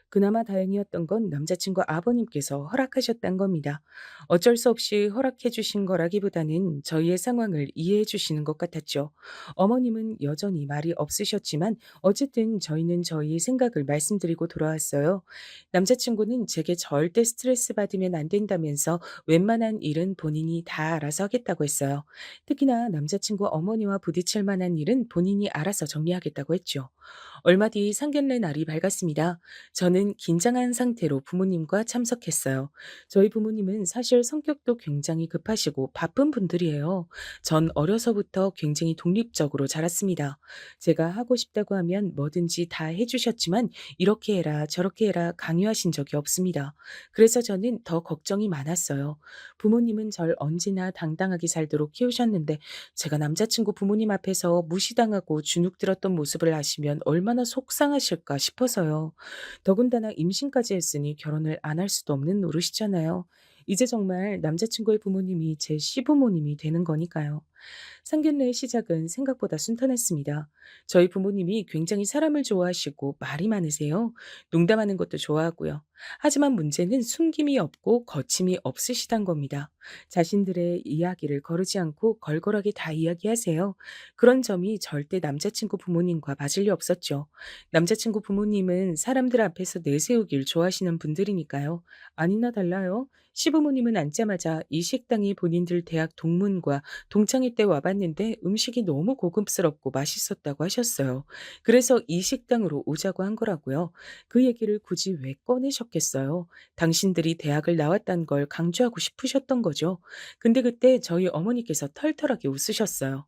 그나마 다행이었던 건 남자친구 아버님께서 허락하셨단 겁니다. 어쩔 수 없이 허락해 주신 거라기보다는 저희의 상황을 이해해 주시는 것 같았죠. 어머님은 여전히 말이 없으셨지만 어쨌든 저희는 저희의 생각을 말씀드리고 돌아왔어요. 남자친구는 제게 절대 스트레스 받으면 안 된다면서 웬만한 일은 본인이 다 알아서 하겠다고 했어요. 특히나 남자친구 어머니와 부딪힐 만한 일은 본인이 알아서 정리하겠다고 했죠. 얼마 뒤 상견례 날이 밝았습니다. 저는 긴장한 상태로 부모님과 참석했어요. 저희 부모님은 사실 성격도 굉장히 급하시고 바쁜 분들이에요. 전 어려서부터 굉장히 독립적으로 자랐습니다. 제가 하고 싶다고 하면 뭐든지 다 해주셨지만 이렇게 해라 저렇게 해라 강요하신 적이 없습니다. 그래서 저는 더 걱정이 많았어요. 부모님은 절 언제나 당당하게 살도록 키우셨는데 제가 남자친구 부모님 앞에서 무시당하고 주눅 들었던 모습을 아시면 얼마나 속상하실까 싶어서요. 더군다나 임신까지 했으니 결혼을 안 할 수도 없는 노릇이잖아요. 이제 정말 남자친구의 부모님이 제 시부모님이 되는 거니까요. 상견례의 시작은 생각보다 순탄했습니다. 저희 부모님이 굉장히 사람을 좋아하시고 말이 많으세요. 농담하는 것도 좋아하고요. 하지만 문제는 숨김이 없고 거침이 없으시단 겁니다. 자신들의 이야기를 거르지 않고 걸걸하게 다 이야기하세요. 그런 점이 절대 남자친구 부모님과 맞을 리 없었죠. 남자친구 부모님은 사람들 앞에서 내세우길 좋아하시는 분들이니까요. 아니나 달라요. 시부모님은 앉자마자 이 식당이 본인들 대학 동문과 동창회 때 와봤는데 음식이 너무 고급스럽고 맛있었다고 하셨어요. 그래서 이 식당으로 오자고 한 거라고요. 그 얘기를 굳이 왜 꺼내셨겠어요? 당신들이 대학을 나왔다는 걸 강조하고 싶으셨던 거죠. 근데 그때 저희 어머니께서 털털하게 웃으셨어요.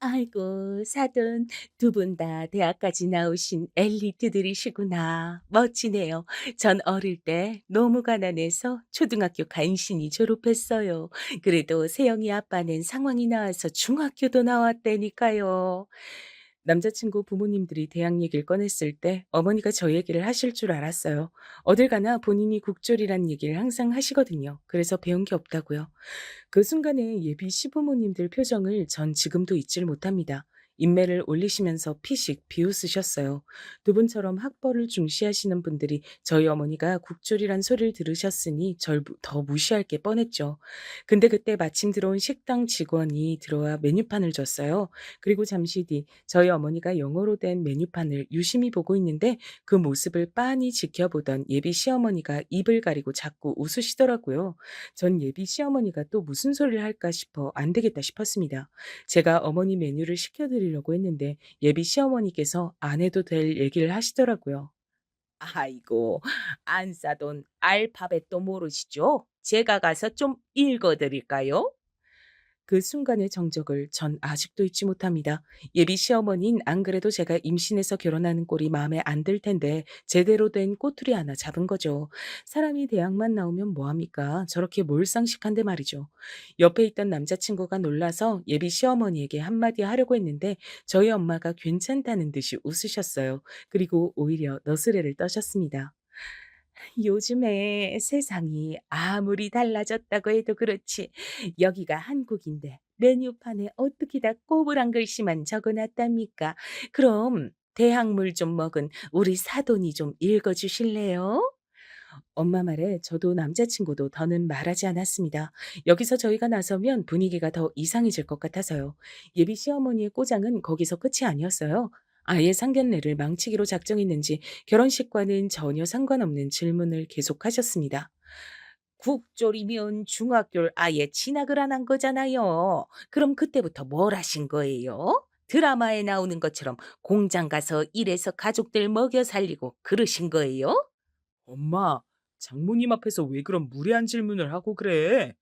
아이고, 사돈, 두 분 다 대학까지 나오신 엘리트들이시구나. 멋지네요. 전 어릴 때 너무 가난해서 초등학교 간신히 졸업했어요. 그래도 세영이 아빠는 상황이 나와서 중학교도 나왔다니까요. 남자친구 부모님들이 대학 얘기를 꺼냈을 때 어머니가 저 얘기를 하실 줄 알았어요. 어딜 가나 본인이 국졸이란 얘기를 항상 하시거든요. 그래서 배운 게 없다고요. 그 순간에 예비 시부모님들 표정을 전 지금도 잊질 못합니다. 인매를 올리시면서 피식 비웃으셨어요. 두 분처럼 학벌을 중시하시는 분들이 저희 어머니가 국졸이란 소리를 들으셨으니 절 더 무시할 게 뻔했죠. 근데 그때 마침 들어온 식당 직원이 들어와 메뉴판을 줬어요. 그리고 잠시 뒤 저희 어머니가 영어로 된 메뉴판을 유심히 보고 있는데 그 모습을 빤히 지켜보던 예비 시어머니가 입을 가리고 자꾸 웃으시더라고요. 전 예비 시어머니가 또 무슨 소리를 할까 싶어 안 되겠다 싶었습니다. 제가 어머니 메뉴를 시켜드리려고 했는데 예비 시어머니께서 안 해도 될 얘기를 하시더라고요. 아이고, 안사돈 알파벳도 모르시죠? 제가 가서 좀 읽어드릴까요? 그 순간의 정적을 전 아직도 잊지 못합니다. 예비 시어머니는 안 그래도 제가 임신해서 결혼하는 꼴이 마음에 안 들 텐데 제대로 된 꼬투리 하나 잡은 거죠. 사람이 대학만 나오면 뭐합니까? 저렇게 몰상식한데 말이죠. 옆에 있던 남자친구가 놀라서 예비 시어머니에게 한마디 하려고 했는데 저희 엄마가 괜찮다는 듯이 웃으셨어요. 그리고 오히려 너스레를 떠셨습니다. 요즘에 세상이 아무리 달라졌다고 해도 그렇지 여기가 한국인데 메뉴판에 어떻게 다 꼬부랑 글씨만 적어놨답니까? 그럼 대학물 좀 먹은 우리 사돈이 좀 읽어주실래요? 엄마 말에 저도 남자친구도 더는 말하지 않았습니다. 여기서 저희가 나서면 분위기가 더 이상해질 것 같아서요. 예비 시어머니의 꼬장은 거기서 끝이 아니었어요. 아예 상견례를 망치기로 작정했는지 결혼식과는 전혀 상관없는 질문을 계속하셨습니다. 국졸이면 중학교를 아예 진학을 안 한 거잖아요. 그럼 그때부터 뭘 하신 거예요? 드라마에 나오는 것처럼 공장 가서 일해서 가족들 먹여 살리고 그러신 거예요? 엄마, 장모님 앞에서 왜 그런 무례한 질문을 하고 그래?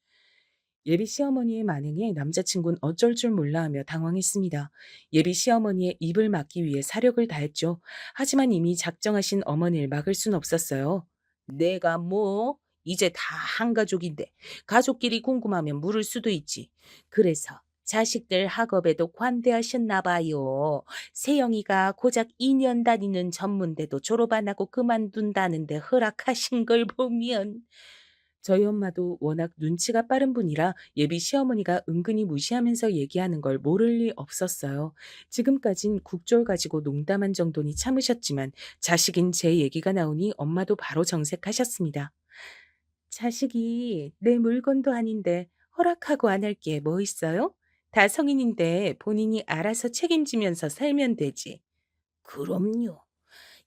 예비 시어머니의 만행에 남자친구는 어쩔 줄 몰라 하며 당황했습니다. 예비 시어머니의 입을 막기 위해 사력을 다했죠. 하지만 이미 작정하신 어머니를 막을 순 없었어요. 내가 뭐 이제 다 한 가족인데 가족끼리 궁금하면 물을 수도 있지. 그래서 자식들 학업에도 관대하셨나 봐요. 세영이가 고작 2년 다니는 전문대도 졸업 안 하고 그만둔다는데 허락하신 걸 보면. 저희 엄마도 워낙 눈치가 빠른 분이라 예비 시어머니가 은근히 무시하면서 얘기하는 걸 모를 리 없었어요. 지금까진 국졸 가지고 농담한 정도니 참으셨지만 자식인 제 얘기가 나오니 엄마도 바로 정색하셨습니다. 자식이 내 물건도 아닌데 허락하고 안 할 게 뭐 있어요? 다 성인인데 본인이 알아서 책임지면서 살면 되지. 그럼요.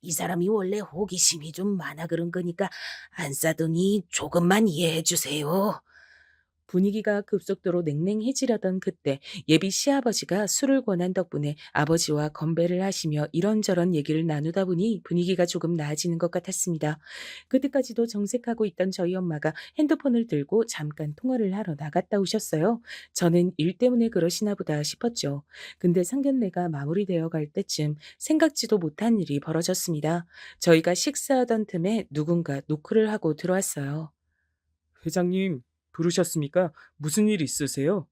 이 사람이 원래 호기심이 좀 많아 그런 거니까 안 싸더니 조금만 이해해 주세요. 분위기가 급속도로 냉랭해지려던 그때 예비 시아버지가 술을 권한 덕분에 아버지와 건배를 하시며 이런저런 얘기를 나누다 보니 분위기가 조금 나아지는 것 같았습니다. 그때까지도 정색하고 있던 저희 엄마가 핸드폰을 들고 잠깐 통화를 하러 나갔다 오셨어요. 저는 일 때문에 그러시나 보다 싶었죠. 근데 상견례가 마무리되어 갈 때쯤 생각지도 못한 일이 벌어졌습니다. 저희가 식사하던 틈에 누군가 노크를 하고 들어왔어요. 회장님, 부르셨습니까? 무슨 일 있으세요?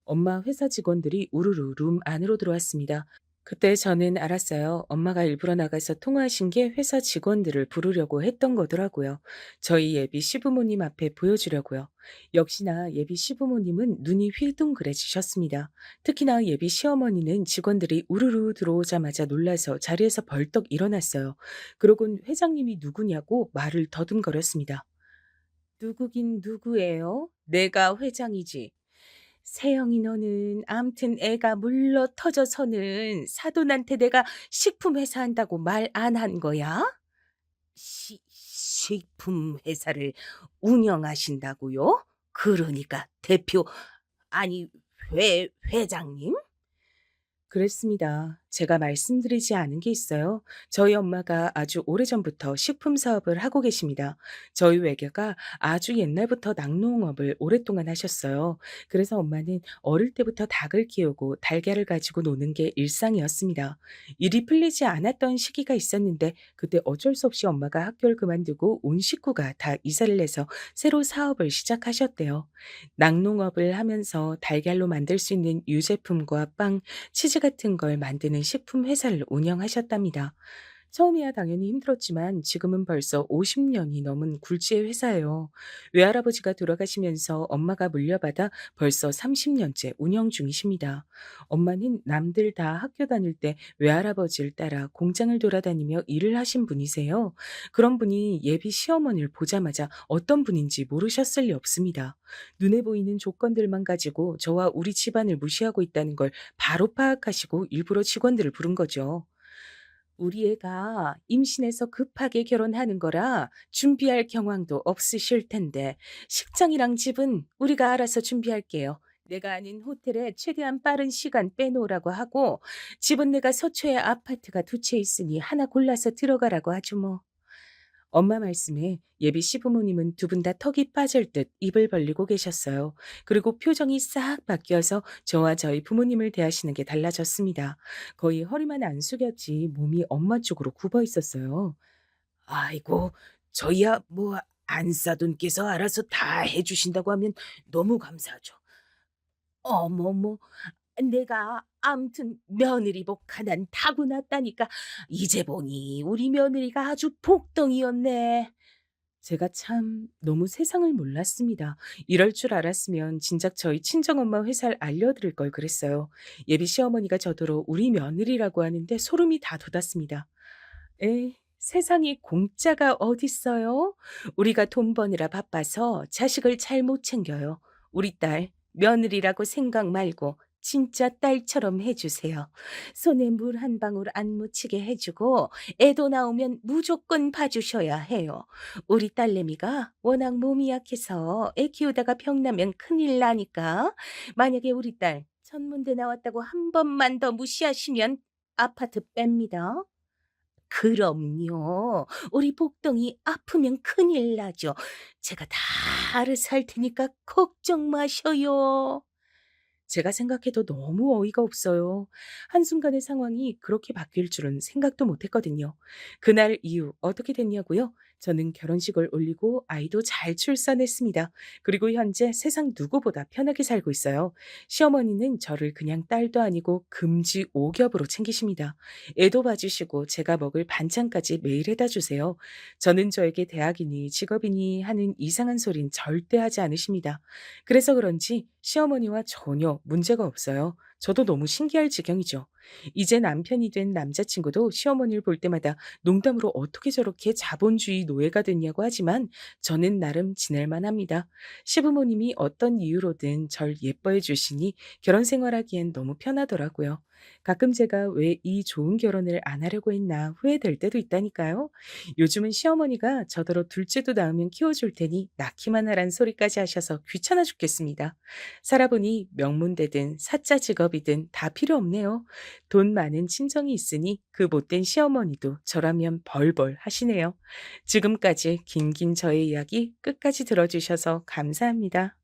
엄마 회사 직원들이 우르르 룸 안으로 들어왔습니다. 그때 저는 알았어요. 엄마가 일부러 나가서 통화하신 게 회사 직원들을 부르려고 했던 거더라고요. 저희 예비 시부모님 앞에 보여주려고요. 역시나 예비 시부모님은 눈이 휘둥그레지셨습니다. 특히나 예비 시어머니는 직원들이 우르르 들어오자마자 놀라서 자리에서 벌떡 일어났어요. 그러곤 회장님이 누구냐고 말을 더듬거렸습니다. 누구긴 누구예요? 내가 회장이지. 세영이 너는 암튼 애가 물러 터져서는 사돈한테 내가 식품 회사 한다고 말 안 한 거야? 식품 회사를 운영하신다고요? 그러니까 대표 아니 회장님? 그랬습니다. 제가 말씀드리지 않은 게 있어요. 저희 엄마가 아주 오래전부터 식품 사업을 하고 계십니다. 저희 외가가 아주 옛날부터 낙농업을 오랫동안 하셨어요. 그래서 엄마는 어릴 때부터 닭을 키우고 달걀을 가지고 노는 게 일상이었습니다. 일이 풀리지 않았던 시기가 있었는데 그때 어쩔 수 없이 엄마가 학교를 그만두고 온 식구가 다 이사를 해서 새로 사업을 시작하셨대요. 낙농업을 하면서 달걀로 만들 수 있는 유제품과 빵, 치즈 같은 걸 만드는 식품 회사를 운영하셨답니다. 처음이야 당연히 힘들었지만 지금은 벌써 50년이 넘은 굴지의 회사예요. 외할아버지가 돌아가시면서 엄마가 물려받아 벌써 30년째 운영 중이십니다. 엄마는 남들 다 학교 다닐 때 외할아버지를 따라 공장을 돌아다니며 일을 하신 분이세요. 그런 분이 예비 시어머니를 보자마자 어떤 분인지 모르셨을 리 없습니다. 눈에 보이는 조건들만 가지고 저와 우리 집안을 무시하고 있다는 걸 바로 파악하시고 일부러 직원들을 부른 거죠. 우리 애가 임신해서 급하게 결혼하는 거라 준비할 경황도 없으실 텐데 식장이랑 집은 우리가 알아서 준비할게요. 내가 아는 호텔에 최대한 빠른 시간 빼놓으라고 하고 집은 내가 서초에 아파트가 2채 있으니 하나 골라서 들어가라고 하죠 뭐. 엄마 말씀에 예비 시부모님은 두 분 다 턱이 빠질 듯 입을 벌리고 계셨어요. 그리고 표정이 싹 바뀌어서 저와 저희 부모님을 대하시는 게 달라졌습니다. 거의 허리만 안 숙였지 몸이 엄마 쪽으로 굽어 있었어요. 아이고, 저희야 뭐 안사돈께서 알아서 다 해주신다고 하면 너무 감사하죠. 어머머, 내가 암튼 며느리 복 하나는 타고났다니까. 이제 보니 우리 며느리가 아주 복덩이였네. 제가 참 너무 세상을 몰랐습니다. 이럴 줄 알았으면 진작 저희 친정엄마 회사를 알려드릴 걸 그랬어요. 예비 시어머니가 저더러 우리 며느리라고 하는데 소름이 다 돋았습니다. 에이, 세상에 공짜가 어딨어요? 우리가 돈 버느라 바빠서 자식을 잘 못 챙겨요. 우리 딸 며느리라고 생각 말고 진짜 딸처럼 해주세요. 손에 물 한 방울 안 묻히게 해주고 애도 나오면 무조건 봐주셔야 해요. 우리 딸내미가 워낙 몸이 약해서 애 키우다가 병나면 큰일 나니까 만약에 우리 딸 천문대 나왔다고 한 번만 더 무시하시면 아파트 뺍니다. 그럼요. 우리 복덩이 아프면 큰일 나죠. 제가 다 알아서 할 테니까 걱정 마셔요. 제가 생각해도 너무 어이가 없어요. 한순간의 상황이 그렇게 바뀔 줄은 생각도 못 했거든요. 그날 이후 어떻게 됐냐고요? 저는 결혼식을 올리고 아이도 잘 출산했습니다. 그리고 현재 세상 누구보다 편하게 살고 있어요. 시어머니는 저를 그냥 딸도 아니고 금지 5겹으로 챙기십니다. 애도 봐주시고 제가 먹을 반찬까지 매일 해다 주세요. 저는 저에게 대학이니 직업이니 하는 이상한 소린 절대 하지 않으십니다. 그래서 그런지 시어머니와 전혀 문제가 없어요. 저도 너무 신기할 지경이죠. 이제 남편이 된 남자친구도 시어머니를 볼 때마다 농담으로 어떻게 저렇게 자본주의 노예가 됐냐고 하지만 저는 나름 지낼만 합니다. 시부모님이 어떤 이유로든 절 예뻐해 주시니 결혼 생활하기엔 너무 편하더라고요. 가끔 제가 왜 이 좋은 결혼을 안 하려고 했나 후회될 때도 있다니까요. 요즘은 시어머니가 저더러 둘째도 낳으면 키워줄 테니 낳기만 하란 소리까지 하셔서 귀찮아 죽겠습니다. 살아보니 명문대든 사짜 직업이든 다 필요 없네요. 돈 많은 친정이 있으니 그 못된 시어머니도 저라면 벌벌 하시네요. 지금까지 긴긴 저의 이야기 끝까지 들어주셔서 감사합니다.